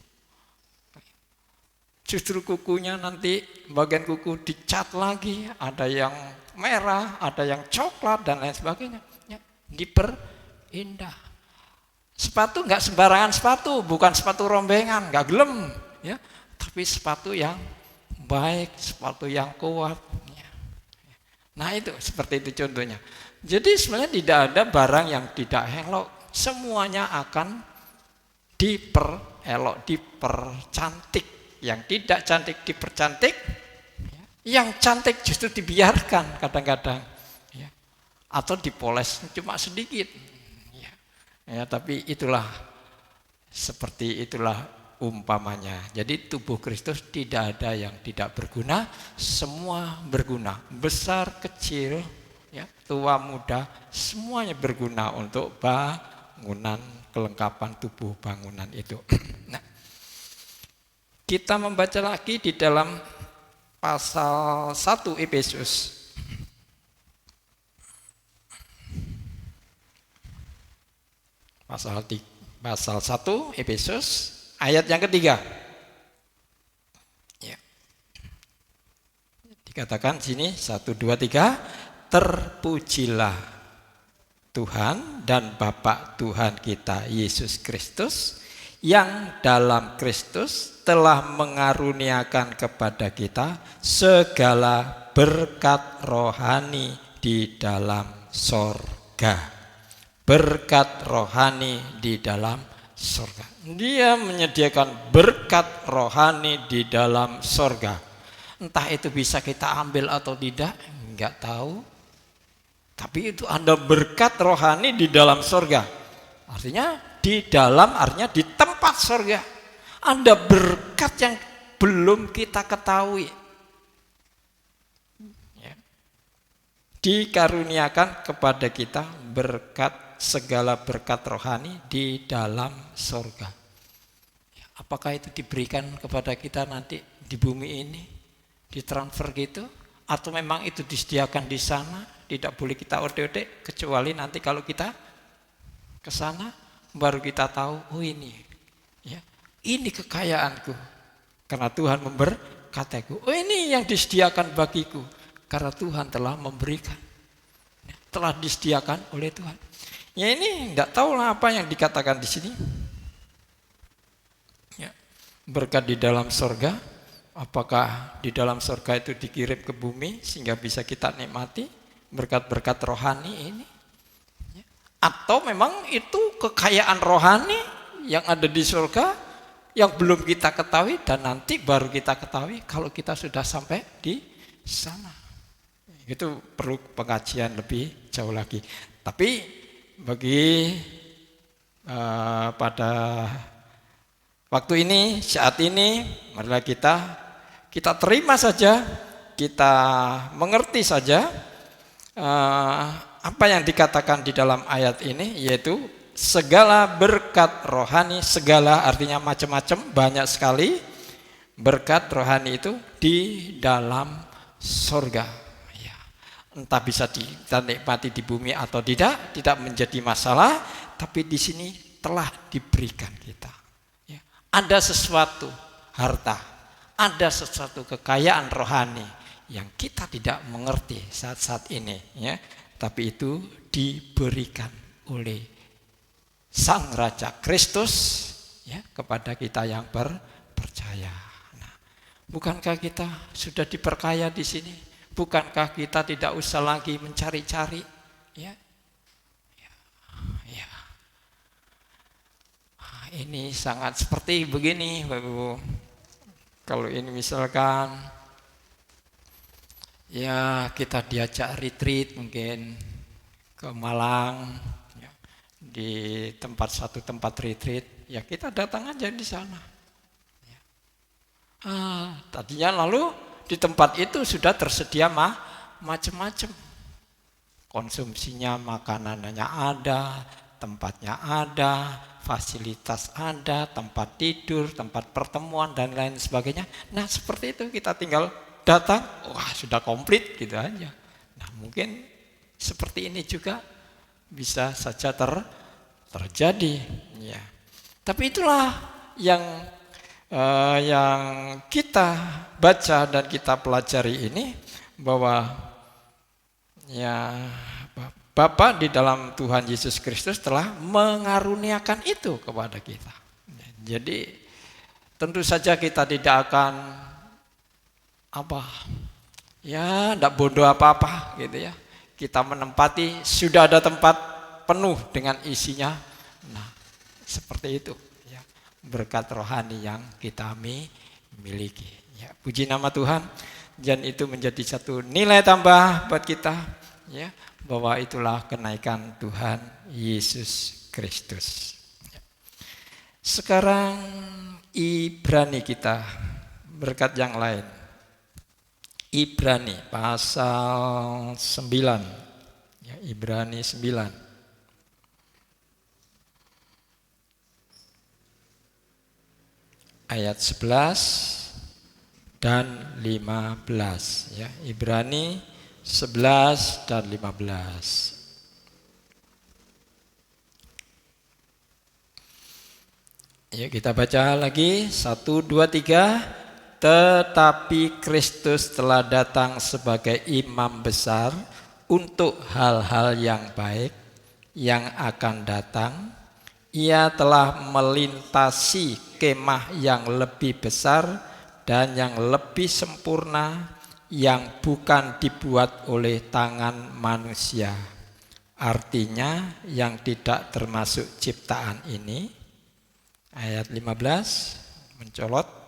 Justru kukunya nanti bagian kuku dicat lagi, ada yang merah, ada yang coklat dan lain sebagainya, ya, diperindah. Sepatu nggak sembarangan sepatu, bukan sepatu rombengan, nggak gelem, ya, tapi sepatu yang baik, sepatu yang kuat. Ya. Nah itu seperti itu contohnya. Jadi sebenarnya tidak ada barang yang tidak elok. Semuanya akan diperelok, dipercantik. Yang tidak cantik dipercantik, yang cantik justru dibiarkan kadang-kadang, ya. Atau dipoles cuma sedikit, ya. Ya, tapi itulah seperti itulah umpamanya. Jadi tubuh Kristus tidak ada yang tidak berguna, semua berguna, besar kecil, ya, tua muda, semuanya berguna untuk bangunan, kelengkapan tubuh bangunan itu. Nah, kita membaca lagi di dalam pasal 1 Efesus. Pasal 1 Efesus ayat yang ketiga. Ya. Dikatakan sini 1, 2, 3, terpujilah Tuhan dan Bapa Tuhan kita Yesus Kristus, yang dalam Kristus telah mengaruniakan kepada kita segala berkat rohani di dalam sorga. Berkat rohani di dalam sorga. Dia menyediakan berkat rohani di dalam sorga. Entah itu bisa kita ambil atau tidak, enggak tahu. Tapi itu ada berkat rohani di dalam sorga. Artinya di dalam, artinya di tempat sorga. Ada berkat yang belum kita ketahui. Ya. Dikaruniakan kepada kita berkat, segala berkat rohani di dalam sorga. Ya, apakah itu diberikan kepada kita nanti di bumi ini? Ditransfer gitu? Atau memang itu disediakan di sana? Tidak boleh kita ode-ode, kecuali nanti kalau kita ke sana baru kita tahu, oh ini, ya, ini kekayaanku karena Tuhan memberkatiku. Oh ini yang disediakan bagiku karena Tuhan telah memberikan, telah disediakan oleh Tuhan. Ya ini enggak tahu lah apa yang dikatakan di sini. Ya, berkat di dalam sorga, apakah di dalam sorga itu dikirim ke bumi sehingga bisa kita nikmati berkat-berkat rohani ini? Atau memang itu kekayaan rohani yang ada di surga yang belum kita ketahui dan nanti baru kita ketahui kalau kita sudah sampai di sana. Itu perlu pengajian lebih jauh lagi. Tapi bagi pada waktu ini, saat ini, marilah kita terima saja, kita mengerti saja apa yang dikatakan di dalam ayat ini, yaitu segala berkat rohani, segala artinya macam-macam, banyak sekali berkat rohani itu di dalam surga. Ya. Entah bisa kita nikmati di bumi atau tidak menjadi masalah, tapi di sini telah diberikan kita. Ya. Ada sesuatu harta, ada sesuatu kekayaan rohani yang kita tidak mengerti saat-saat ini, ya. Tapi itu diberikan oleh Sang Raja Kristus, ya, kepada kita yang percaya. Nah, bukankah kita sudah diperkaya di sini? Bukankah kita tidak usah lagi mencari-cari? Ya, ya. Ini sangat seperti begini, Bapak Ibu. Kalau ini misalkan, ya kita diajak retreat mungkin ke Malang, ya, di satu tempat retreat, ya kita datang aja di sana. Ya. Tadinya lalu di tempat itu sudah tersedia macam-macam, konsumsinya, makanannya ada, tempatnya ada, fasilitas ada, tempat tidur, tempat pertemuan dan lain sebagainya. Nah seperti itu kita tinggal datang, wah sudah komplit gitu aja. Nah mungkin seperti ini juga bisa saja terjadi. Ya. Tapi itulah yang kita baca dan kita pelajari ini, bahwa ya Bapa di dalam Tuhan Yesus Kristus telah mengaruniakan itu kepada kita. Jadi tentu saja kita tidak akan ya enggak bodoh apa-apa gitu ya. Kita menempati, sudah ada tempat penuh dengan isinya. Nah, seperti itu ya, berkat rohani yang kita miliki. Ya, puji nama Tuhan. Dan itu menjadi satu nilai tambah buat kita ya, bahwa itulah kenaikan Tuhan Yesus Kristus. Sekarang Ibrani kita, berkat yang lain. Ibrani pasal 9. Ya, Ibrani 9. Ayat 11 dan 15 ya. Ibrani 11 dan 15. Ya, kita baca lagi 1, 2, 3. Tetapi Kristus telah datang sebagai imam besar untuk hal-hal yang baik yang akan datang. Ia telah melintasi kemah yang lebih besar dan yang lebih sempurna, yang bukan dibuat oleh tangan manusia. Artinya yang tidak termasuk ciptaan ini. Ayat 15 mencolot.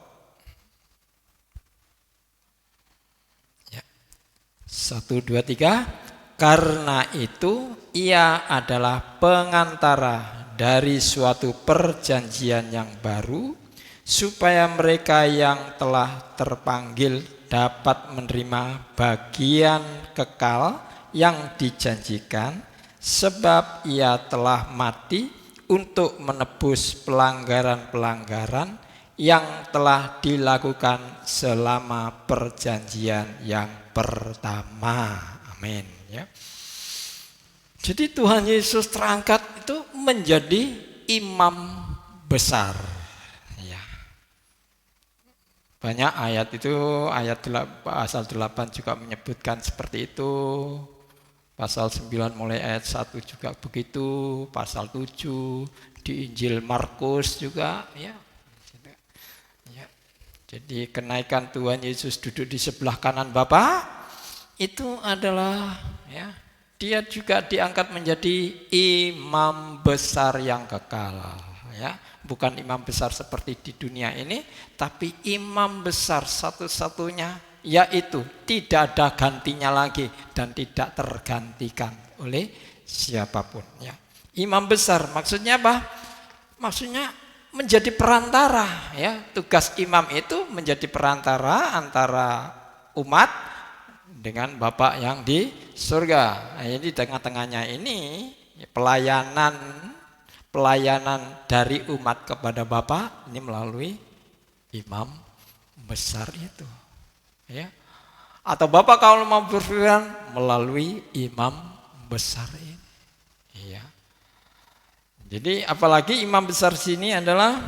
1, 2, 3. Karena itu ia adalah pengantara dari suatu perjanjian yang baru, supaya mereka yang telah terpanggil dapat menerima bagian kekal yang dijanjikan, sebab ia telah mati untuk menebus pelanggaran-pelanggaran yang telah dilakukan selama perjanjian yang pertama. Amin ya. Jadi Tuhan Yesus terangkat itu menjadi imam besar ya. Banyak ayat itu, ayat pasal 8 juga menyebutkan seperti itu. Pasal 9 mulai ayat 1 juga begitu, pasal 7 di Injil Markus juga ya. Jadi kenaikan Tuhan Yesus duduk di sebelah kanan Bapa itu adalah ya, dia juga diangkat menjadi imam besar yang kekal ya. Bukan imam besar seperti di dunia ini, tapi imam besar satu-satunya, yaitu tidak ada gantinya lagi dan tidak tergantikan oleh siapapun ya. Imam besar maksudnya apa? Maksudnya menjadi perantara ya. Tugas imam itu menjadi perantara antara umat dengan Bapa yang di surga. Nah, ini tengah-tengahnya ini pelayanan dari umat kepada Bapa ini melalui imam besar itu ya. Atau Bapa kalau mau berfirman melalui imam besar ini ya. Jadi apalagi imam besar sini adalah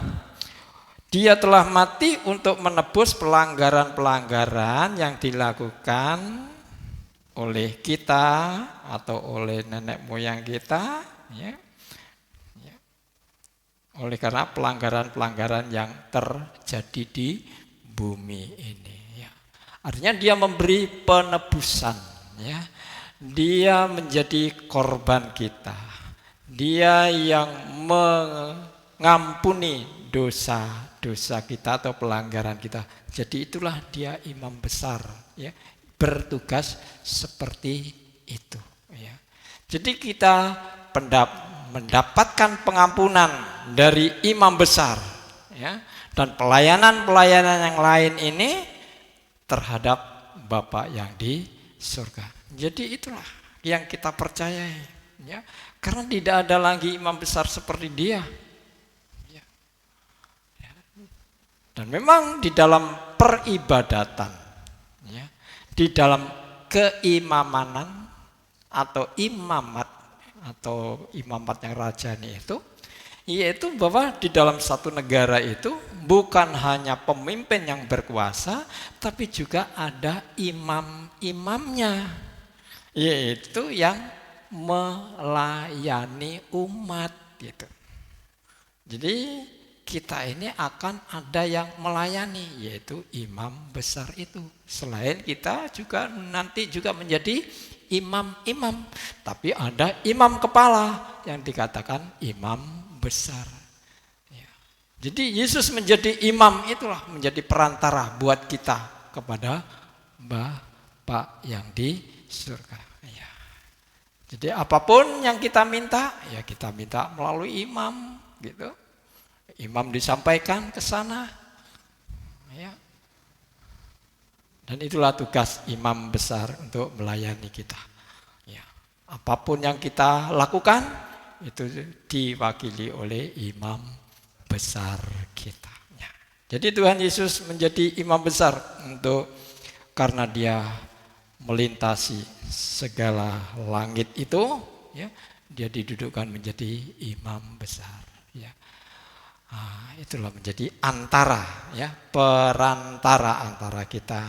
dia telah mati untuk menebus pelanggaran-pelanggaran yang dilakukan oleh kita atau oleh nenek moyang kita ya. Oleh karena pelanggaran-pelanggaran yang terjadi di bumi ini ya. Artinya dia memberi penebusan ya. Dia menjadi korban kita. Dia yang mengampuni dosa-dosa kita atau pelanggaran kita. Jadi itulah dia imam besar ya, bertugas seperti itu ya. Jadi kita mendapatkan pengampunan dari imam besar ya, dan pelayanan-pelayanan yang lain ini terhadap Bapa yang di surga. Jadi itulah yang kita percayai ya. Karena tidak ada lagi imam besar seperti dia. Dan memang di dalam peribadatan, ya, di dalam keimamanan atau imamat yang rajani itu, yaitu bahwa di dalam satu negara itu bukan hanya pemimpin yang berkuasa, tapi juga ada imam-imamnya, yaitu yang melayani umat gitu. Jadi kita ini akan ada yang melayani, yaitu imam besar itu. Selain kita juga nanti juga menjadi imam-imam, tapi ada imam kepala yang dikatakan imam besar. Ya. Jadi Yesus menjadi imam itulah, menjadi perantara buat kita kepada Bapa yang di surga. Ya. Jadi apapun yang kita minta, ya kita minta melalui imam, gitu. Imam disampaikan ke sana, ya. Dan itulah tugas imam besar untuk melayani kita. Ya. Apapun yang kita lakukan itu diwakili oleh imam besar kita. Ya. Jadi Tuhan Yesus menjadi imam besar karena dia melintasi segala langit itu, ya, dia didudukkan menjadi imam besar. Ya. Itulah menjadi perantara antara kita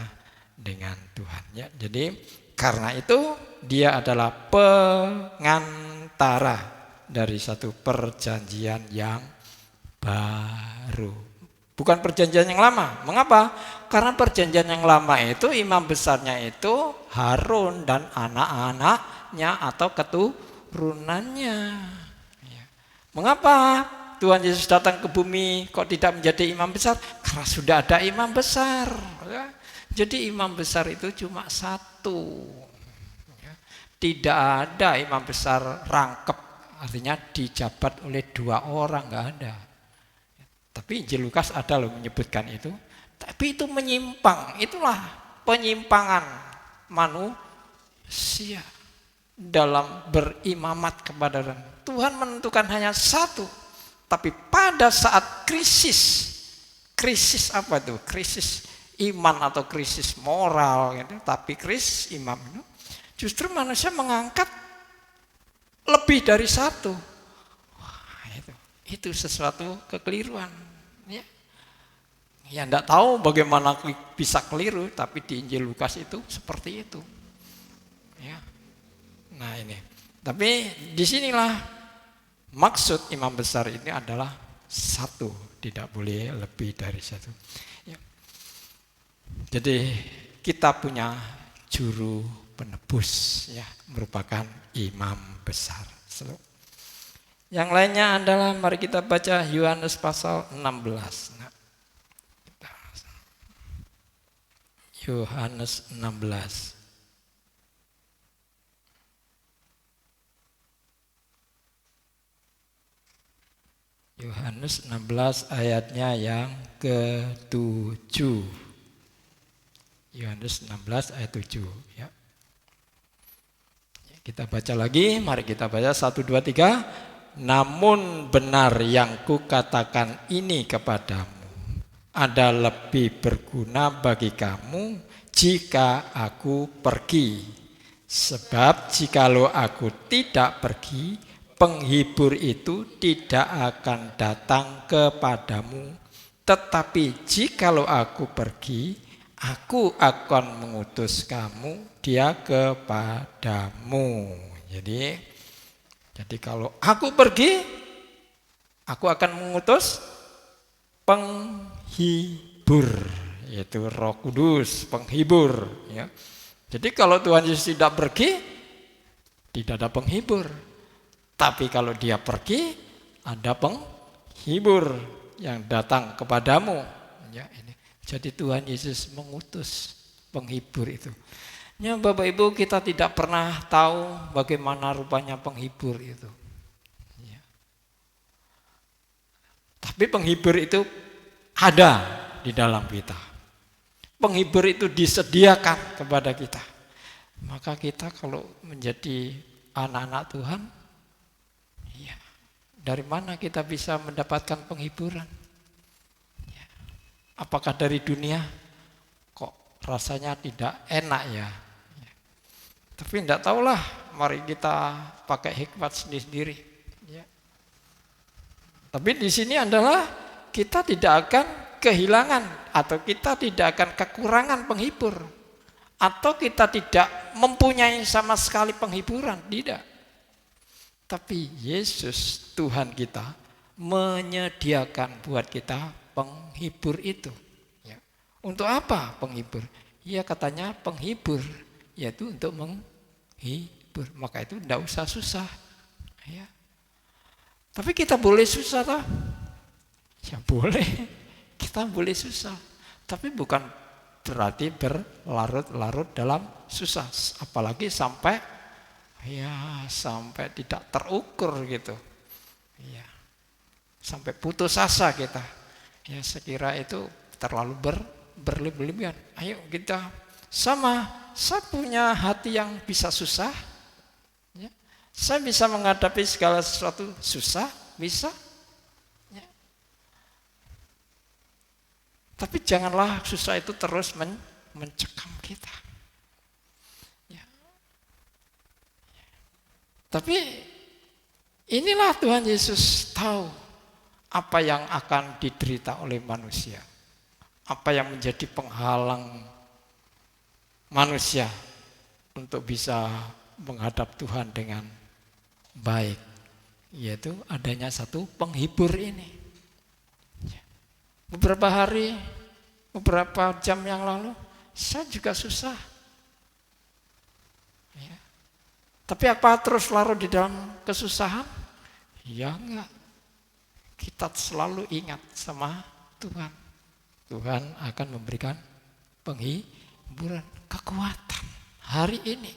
dengan Tuhan. Ya. Jadi karena itu dia adalah pengantara dari satu perjanjian yang baru. Bukan perjanjian yang lama. Mengapa? Karena perjanjian yang lama itu imam besarnya itu Harun dan anak-anaknya atau keturunannya. Ya. Mengapa Tuhan Yesus datang ke bumi kok tidak menjadi imam besar? Karena sudah ada imam besar. Ya. Jadi imam besar itu cuma satu. Ya. Tidak ada imam besar rangkep, artinya dijabat oleh 2 orang, nggak ada. Tapi Injil Lukas ada loh menyebutkan itu. Tapi itu menyimpang, itulah penyimpangan manusia dalam berimamat kepada Tuhan. Tuhan menentukan hanya satu. Tapi pada saat krisis apa itu? Krisis iman atau krisis moral gitu. Tapi krisis imam itu justru manusia mengangkat lebih dari satu. Wah, itu sesuatu kekeliruan. Ya, ya enggak tahu bagaimana bisa keliru, tapi di Injil Lukas itu seperti itu. Ya. Nah ini. Tapi disinilah maksud imam besar ini adalah satu, tidak boleh lebih dari satu. Ya. Jadi kita punya juru penebus, ya, merupakan imam besar. Yang lainnya adalah mari kita baca Yohanes pasal 16. Nah, Yohanes 16. Yohanes 16 ayatnya yang ke-7. Yohanes 16 ayat 7, ya. Kita baca lagi, mari kita baca 1 2 3. Namun benar yang kukatakan ini kepadamu ada lebih berguna bagi kamu jika aku pergi. Sebab jikalau aku tidak pergi, penghibur itu tidak akan datang kepadamu. Tetapi jikalau aku pergi, aku akan mengutus dia kepadamu. Jadi kalau aku pergi, aku akan mengutus penghibur, yaitu Roh Kudus, penghibur. Ya. Jadi kalau Tuhan Yesus tidak pergi, tidak ada penghibur. Tapi kalau dia pergi, ada penghibur yang datang kepadamu. Ya, ini. Jadi Tuhan Yesus mengutus penghibur itu. Ya, Bapak Ibu, kita tidak pernah tahu bagaimana rupanya penghibur itu. Ya. Tapi penghibur itu ada di dalam kita. Penghibur itu disediakan kepada kita. Maka kita kalau menjadi anak-anak Tuhan, ya, dari mana kita bisa mendapatkan penghiburan? Ya. Apakah dari dunia? Kok rasanya tidak enak ya? Tapi tidak tahulah, mari kita pakai hikmat sendiri-sendiri. Ya. Tapi di sini adalah kita tidak akan kehilangan atau kita tidak akan kekurangan penghibur. Atau kita tidak mempunyai sama sekali penghiburan, tidak. Tapi Yesus Tuhan kita menyediakan buat kita penghibur itu. Ya. Untuk apa penghibur? Ya katanya penghibur, yaitu untuk menghibur. Maka itu tidak usah susah. Ya. Tapi kita boleh susah toh? Ya boleh, kita boleh susah. Tapi bukan berarti berlarut-larut dalam susah. Apalagi sampai tidak terukur gitu. Ya. Sampai putus asa kita. Ya saya kira itu terlalu berlebihan. Ayo kita saya punya hati yang bisa susah. Ya. Saya bisa menghadapi segala sesuatu susah, bisa. Ya. Tapi janganlah susah itu terus mencekam kita. Ya. Tapi inilah Tuhan Yesus tahu apa yang akan diderita oleh manusia. Apa yang menjadi penghalang manusia untuk bisa menghadap Tuhan dengan baik, yaitu adanya satu penghibur ini. Beberapa hari, beberapa jam yang lalu, saya juga susah. Ya. Tapi apa terus larut di dalam kesusahan? Ya enggak. Kita selalu ingat sama Tuhan. Tuhan akan memberikan penghiburan, kekuatan hari ini.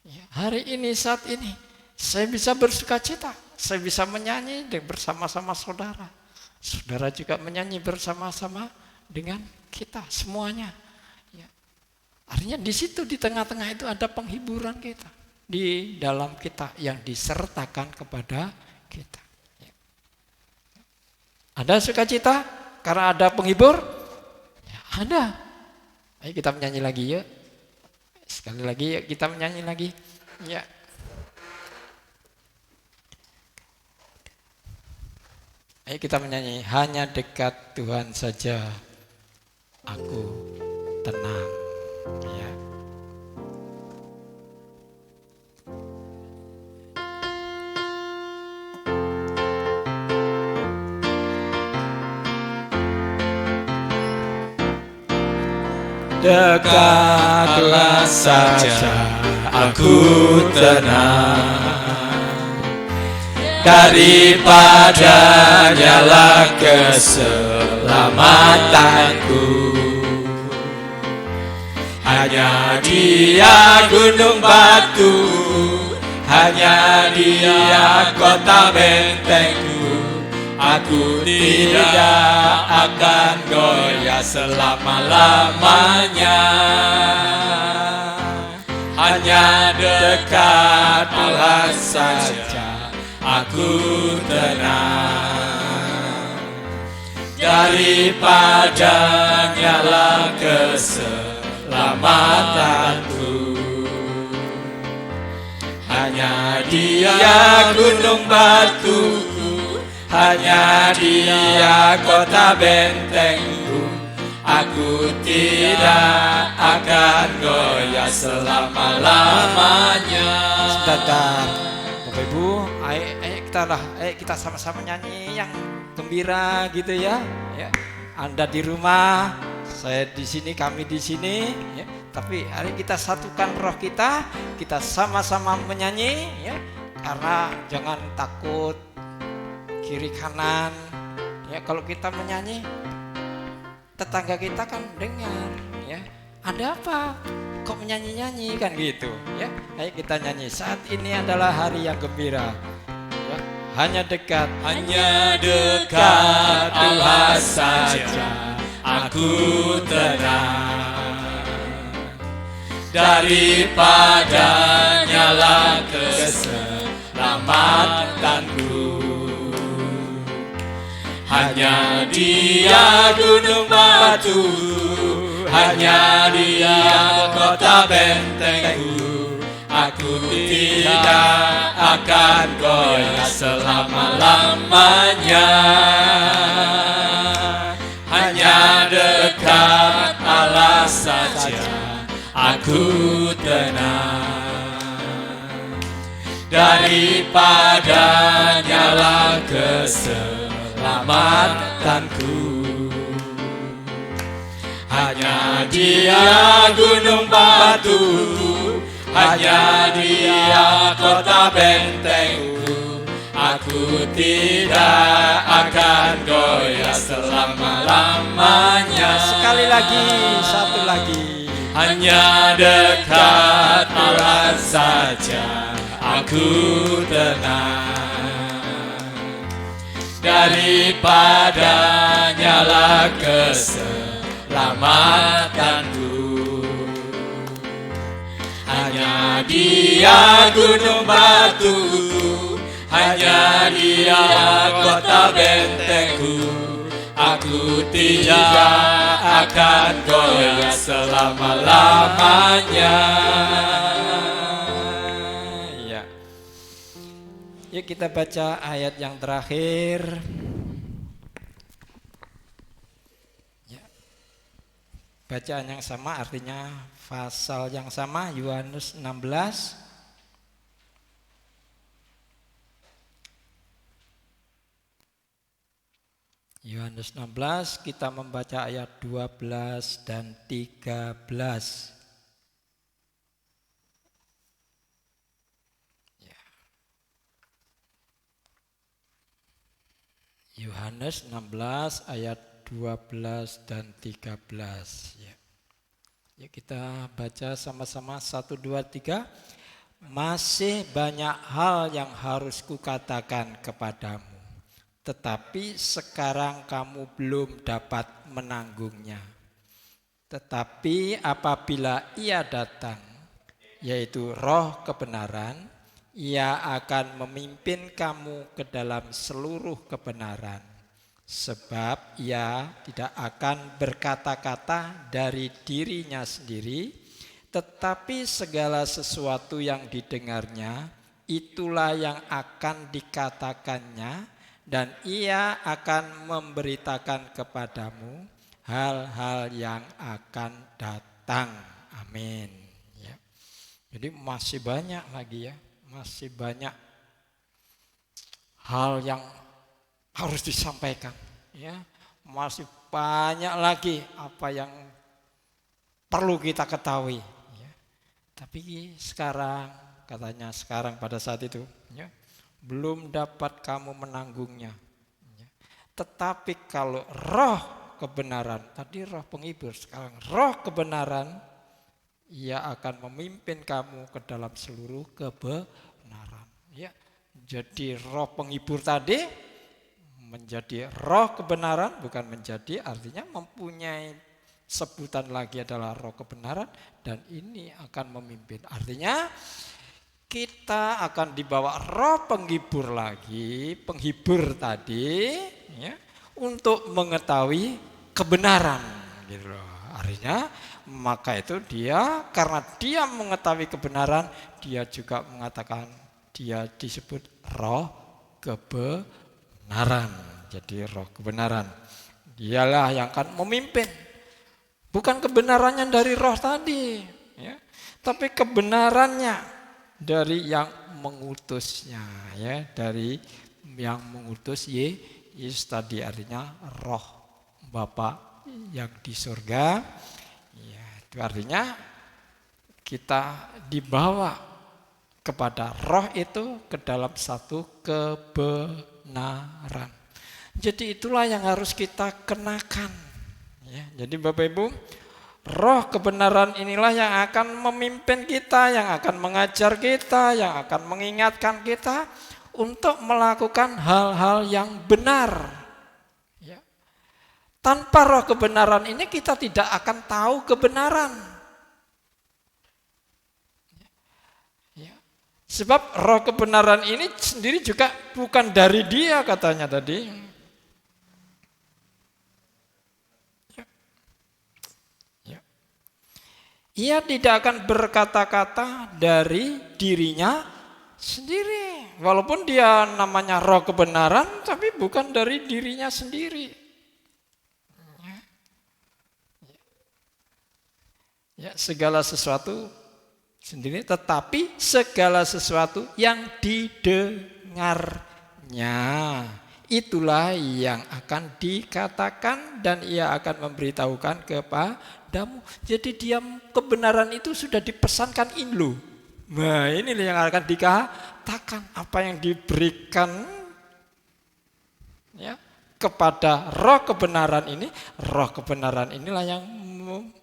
Ya, hari ini, saat ini, saya bisa bersuka cita. Saya bisa menyanyi bersama-sama saudara. Saudara juga menyanyi bersama-sama dengan kita semuanya. Ya. Artinya di situ di tengah-tengah itu ada penghiburan kita di dalam kita yang disertakan kepada kita. Ya. Ada sukacita karena ada penghibur? Ya, ada. Ayo kita menyanyi lagi yuk. Sekali lagi yuk kita menyanyi lagi. Ya. Ayo kita menyanyi, hanya dekat Tuhan saja aku tenang. Ya. Dekatlah saja aku tenang, daripadanya lah keselamatanku. Hanya Dia gunung batu, hanya Dia kota bentengku. Aku tidak akan goyah selama-lamanya. Hanya dekat Allah saja aku tenang, daripadanya lah keselamatanku. Hanya Dia gunung batuku, hanya Dia kota bentengku. Aku tidak akan goyah selama-lamanya. Sebentar, Bapak Ibu, ayo kita sama-sama nyanyi yang gembira gitu ya. Ya. Anda di rumah, saya di sini, kami di sini. Ya. Tapi hari kita satukan roh kita sama-sama menyanyi. Ya. Karena jangan takut kiri kanan. Ya, kalau kita menyanyi, tetangga kita kan dengar. Ya. Ada apa? Kok menyanyi-nyanyi kan gitu. Ya. Ayo kita nyanyi. Saat ini adalah hari yang gembira. Ya. Hanya dekat Allah saja aku tenang, daripadanya lah keselamatanku. Hanya Dia gunung batu, hanya Dia kota bentengku. Aku tidak akan goyah selama-lamanya. Hanya dekat Allah saja aku tenang, daripadanya lah keselamatanku. Hanya Dia gunung batuku, hanya Dia kota bentengku. Aku tidak akan goyah selama-lamanya. Sekali lagi, satu lagi. Hanya dekat Allah saja aku tenang. Daripadanya lah keselamatanku. Hanya Dia gunung batuku, hanya Dia kota bentengku. Aku tidak akan goyah selama-lamanya. Ya. Yuk kita baca ayat yang terakhir. Ya. Bacaan yang sama artinya pasal yang sama, Yohanes 16. Yohanes 16, kita membaca ayat 12 dan 13. Ya. Yohanes 16 ayat 12 dan 13. Ya. Ya, kita baca sama-sama 1, 2, 3. Masih banyak hal yang harus kukatakan kepadamu, tetapi sekarang kamu belum dapat menanggungnya. Tetapi apabila Ia datang, yaitu Roh kebenaran, Ia akan memimpin kamu ke dalam seluruh kebenaran. Sebab Ia tidak akan berkata-kata dari dirinya sendiri, tetapi segala sesuatu yang didengarnya, itulah yang akan dikatakannya, dan Ia akan memberitakan kepadamu hal-hal yang akan datang. Amin. Ya. Jadi masih banyak lagi ya, masih banyak hal yang harus disampaikan. Ya, masih banyak lagi apa yang perlu kita ketahui. Ya. Tapi sekarang, katanya sekarang pada saat itu, ya, belum dapat kamu menanggungnya. Tetapi kalau Roh kebenaran, tadi Roh penghibur, sekarang Roh kebenaran, Ia akan memimpin kamu ke dalam seluruh kebenaran. Ya, jadi Roh penghibur tadi menjadi Roh kebenaran, bukan menjadi, artinya mempunyai sebutan lagi adalah Roh kebenaran, dan ini akan memimpin. Artinya kita akan dibawa Roh penghibur lagi, penghibur tadi, ya, untuk mengetahui kebenaran, gitu loh. Artinya maka itu dia, karena dia mengetahui kebenaran, dia juga mengatakan dia disebut Roh kebenaran. Jadi Roh kebenaran, dialah yang akan memimpin. Bukan kebenarannya dari Roh tadi, ya, tapi kebenarannya dari yang mengutusnya, ya, dari yang mengutus Yesus tadi, artinya Roh Bapa yang di surga. Ya, itu artinya kita dibawa kepada Roh itu ke dalam satu kebenaran. Jadi itulah yang harus kita kenakan. Ya, jadi Bapak Ibu, Roh kebenaran inilah yang akan memimpin kita, yang akan mengajar kita, yang akan mengingatkan kita untuk melakukan hal-hal yang benar. Ya. Tanpa Roh kebenaran ini kita tidak akan tahu kebenaran. Ya. Sebab Roh kebenaran ini sendiri juga bukan dari Dia, katanya tadi. Ia tidak akan berkata-kata dari dirinya sendiri. Walaupun dia namanya Roh kebenaran, tapi bukan dari dirinya sendiri. Ya, segala sesuatu sendiri, tetapi segala sesuatu yang didengarnya, itulah yang akan dikatakan dan ia akan memberitahukan kepadamu. Jadi dia kebenaran itu sudah dipesankan inlo. Nah, ini yang akan dikatakan, apa yang diberikan ya kepada roh kebenaran ini. Roh kebenaran inilah yang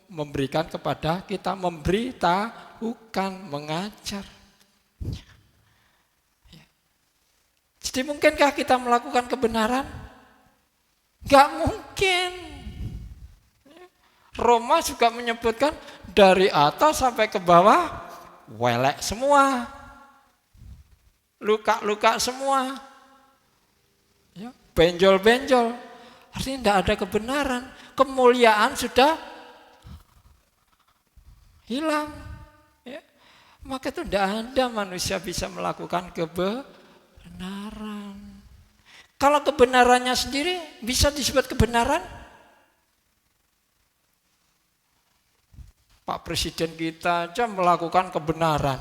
memberikan kepada kita, memberitahukan, mengajar. Jadi mungkinkah kita melakukan kebenaran? Gak mungkin. Roma juga menyebutkan dari atas sampai ke bawah welek semua, luka-luka semua, ya, benjol-benjol. Artinya tidak ada kebenaran, kemuliaan sudah hilang. Ya. Maka itu tidak ada manusia bisa melakukan kebenaran. Kalau kebenarannya sendiri bisa disebut kebenaran? Pak Presiden kita aja melakukan kebenaran,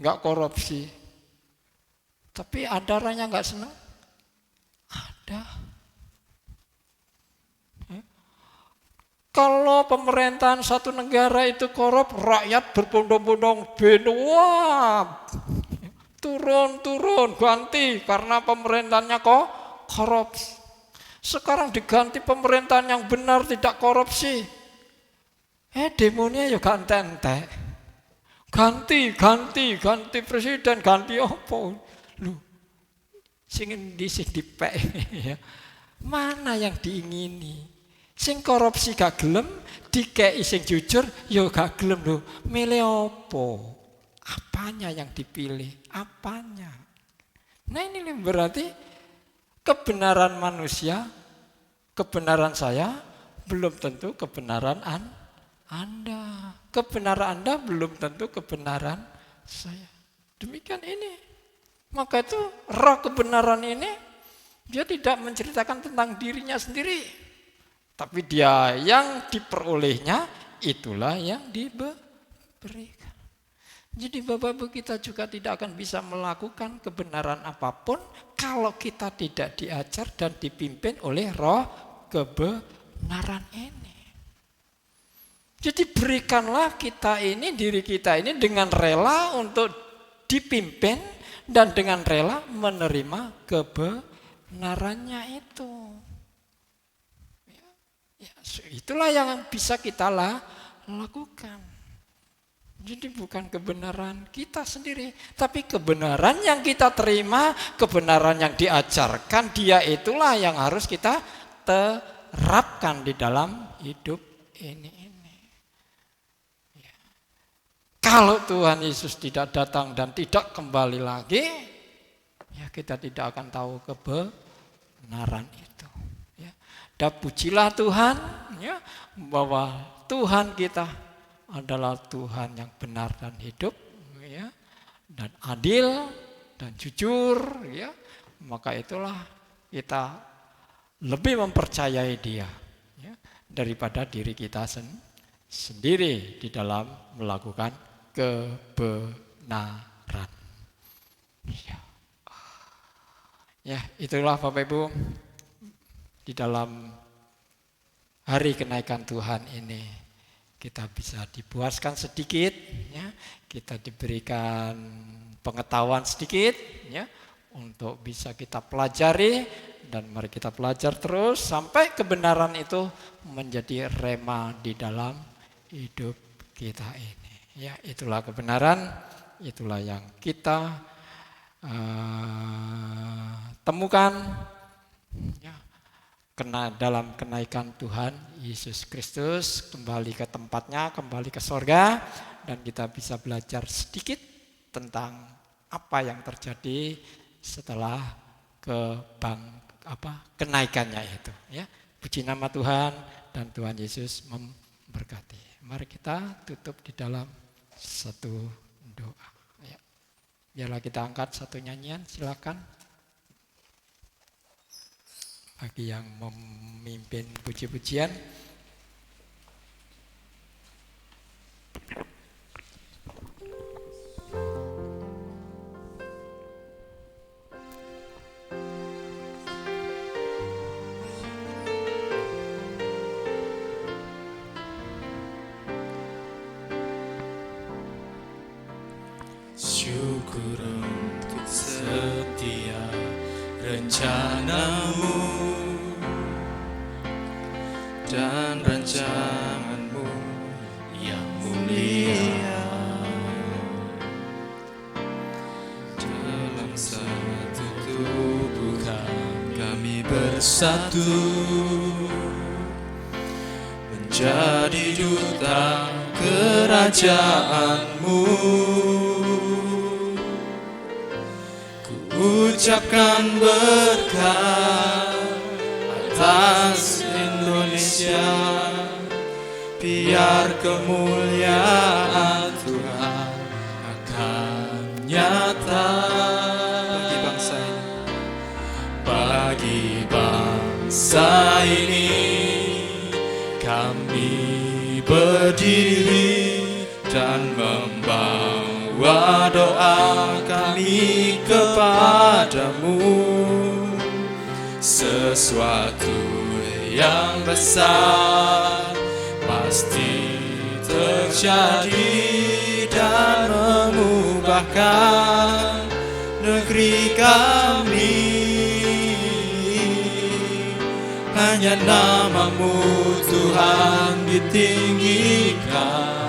nggak korupsi. Tapi ada orang yang nggak senang? Ada. Kalau pemerintahan satu negara itu korup, rakyat berbondong-bondong wah, turun, ganti karena pemerintahannya kok korupsi. Sekarang diganti pemerintahan yang benar tidak korupsi. Demonya ya ganti, ganti presiden, ganti apa? Lu, sing dipek ya. Mana yang diingini? Sing korupsi gak gelem, dikei sing jujur, ya gak gelem lho. Milih apa? Apanya yang dipilih? Apanya? Nah ini berarti kebenaran manusia, kebenaran saya belum tentu kebenaran Anda. Kebenaran Anda belum tentu kebenaran saya. Demikian ini. Maka itu roh kebenaran ini dia tidak menceritakan tentang dirinya sendiri. Tapi dia yang diperolehnya itulah yang diberikan. Jadi Bapak Ibu kita juga tidak akan bisa melakukan kebenaran apapun kalau kita tidak diajar dan dipimpin oleh roh kebenaran ini. Jadi berikanlah kita ini, diri kita ini dengan rela untuk dipimpin dan dengan rela menerima kebenarannya itu. Ya, itulah yang bisa kita lakukan. Jadi bukan kebenaran kita sendiri, tapi kebenaran yang kita terima, kebenaran yang diajarkan, dia itulah yang harus kita terapkan di dalam hidup ini. Kalau Tuhan Yesus tidak datang dan tidak kembali lagi, ya kita tidak akan tahu kebenaran itu. Ya. Dan pujilah Tuhan, ya, bahwa Tuhan kita adalah Tuhan yang benar dan hidup, ya, dan adil dan jujur, ya. Maka itulah kita lebih mempercayai Dia, ya, daripada diri kita sendiri di dalam melakukan kebenaran. Ya, itulah Bapak Ibu di dalam hari kenaikan Tuhan ini kita bisa dipuaskan sedikit, ya, kita diberikan pengetahuan sedikit, ya, untuk bisa kita pelajari dan mari kita belajar terus sampai kebenaran itu menjadi rema di dalam hidup kita ini. Ya, itulah kebenaran, itulah yang kita temukan, ya, dalam kenaikan Tuhan Yesus Kristus kembali ke tempatnya, kembali ke sorga, dan kita bisa belajar sedikit tentang apa yang terjadi setelah kenaikannya itu. Ya, puji nama Tuhan dan Tuhan Yesus memberkati. Mari kita tutup di dalam satu doa. Ya. Biarlah kita angkat satu nyanyian, silakan. Bagi yang memimpin puji-pujian. setia rencanamu dan rancanganmu yang mulia. dalam satu tubuh kami bersatu menjadi duta kerajaanmu. Ku ucapkan berkat atas Indonesia, biar kemuliaan Tuhan akan nyata bagi bangsa ini. Bagi bangsa ini kami berdiri Dan membawa doa kami kepadamu, sesuatu yang besar pasti terjadi dan mengubahkan negeri kami. Hanya namamu Tuhan ditinggikan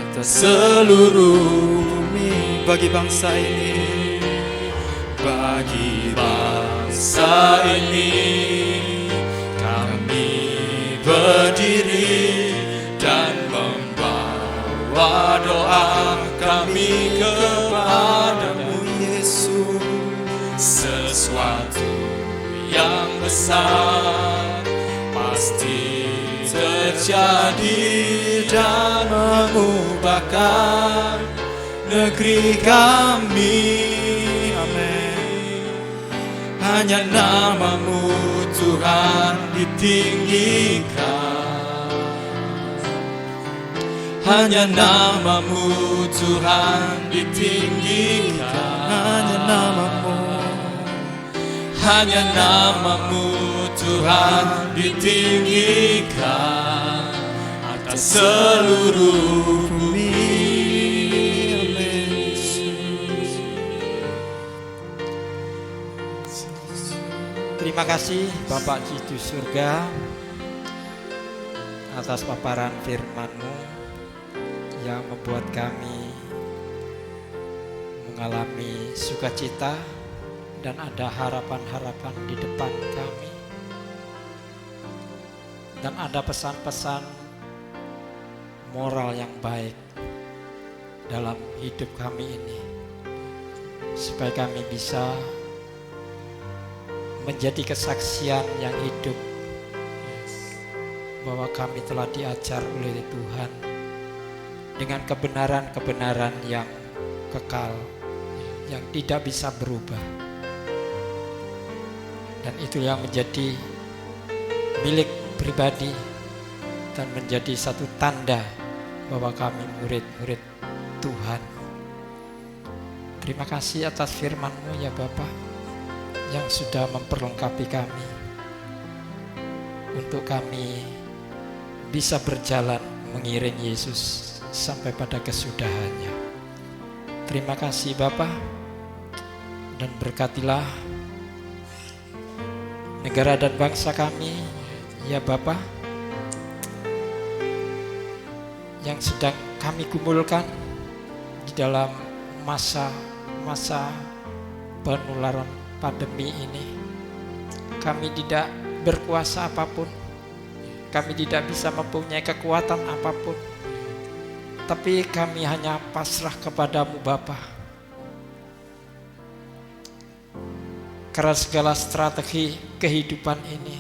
atas seluruh bumi. Bagi bangsa ini, bagi bangsa ini kami berdiri dan membawa doa kami kepadamu, Yesus. sesuatu yang besar pasti terjadi Dan mengubahkan negeri kami. Amin. Hanya namamu Tuhan ditinggikan, hanya namamu Tuhan ditinggikan, hanya namamu Tuhan ditinggikan atas seluruh bumi. Terima kasih Bapak di surga atas paparan firman-Mu yang membuat kami mengalami sukacita dan ada harapan-harapan di depan kami. Dan ada pesan-pesan moral yang baik dalam hidup kami ini, supaya kami bisa menjadi kesaksian yang hidup bahwa kami telah diajar oleh Tuhan dengan kebenaran-kebenaran yang kekal, yang tidak bisa berubah. Dan itu yang menjadi milik pribadi dan menjadi satu tanda bahwa kami murid-murid Tuhan. Terima kasih atas firman-Mu ya Bapa, yang sudah memperlengkapi kami untuk kami bisa berjalan mengiring Yesus sampai pada kesudahannya. Terima kasih Bapa, dan berkatilah negara dan bangsa kami ya Bapa, yang sedang kami kumpulkan di dalam masa penularan pandemi ini. Kami tidak berkuasa apapun, kami tidak bisa mempunyai kekuatan apapun, tapi kami hanya pasrah kepadamu Bapa. Karena segala strategi kehidupan ini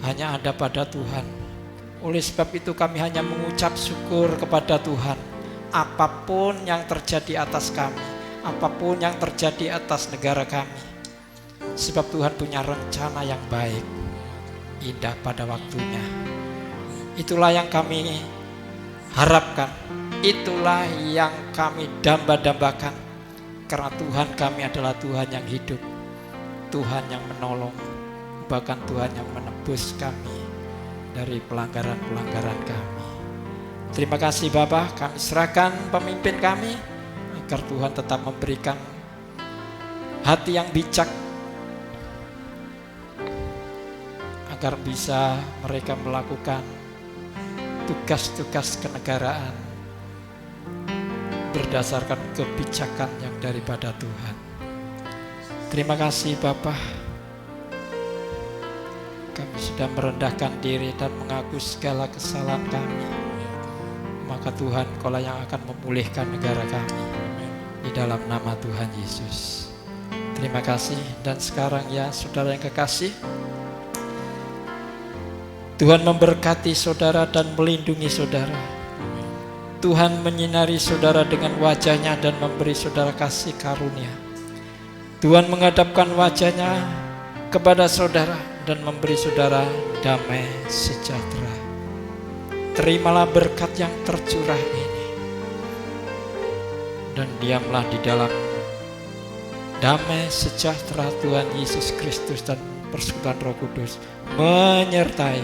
hanya ada pada Tuhan. Oleh sebab itu kami hanya mengucap syukur kepada Tuhan apapun yang terjadi atas kami, apapun yang terjadi atas negara kami. Sebab Tuhan punya rencana yang baik, indah pada waktunya. Itulah yang kami harapkan, itulah yang kami damba-dambakan. Karena Tuhan kami adalah Tuhan yang hidup, Tuhan yang menolong, bahkan Tuhan yang menebus kami dari pelanggaran-pelanggaran kami. Terima kasih Bapa, kami serahkan pemimpin kami agar Tuhan tetap memberikan hati yang bijak, agar bisa mereka melakukan tugas-tugas kenegaraan berdasarkan kebijakan yang daripada Tuhan. Terima kasih Bapa, kami sudah merendahkan diri dan mengaku segala kesalahan kami. Maka Tuhan, Kaulah yang akan memulihkan negara kami di dalam nama Tuhan Yesus. Terima kasih. Dan sekarang ya saudara yang kekasih, Tuhan memberkati saudara dan melindungi saudara. Tuhan menyinari saudara dengan wajah-Nya dan memberi saudara kasih karunia. Tuhan menghadapkan wajah-Nya kepada saudara dan memberi saudara damai sejahtera. Terimalah berkat yang tercurah ini, dan diamlah di dalam damai sejahtera Tuhan Yesus Kristus dan persekutuan Roh Kudus menyertai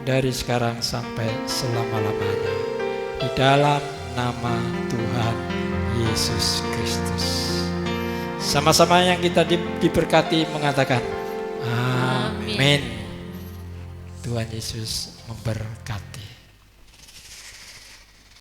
dari sekarang sampai selama-lamanya, di dalam nama Tuhan Yesus Kristus. Sama-sama yang kita diberkati mengatakan amin. Tuhan Yesus memberkati.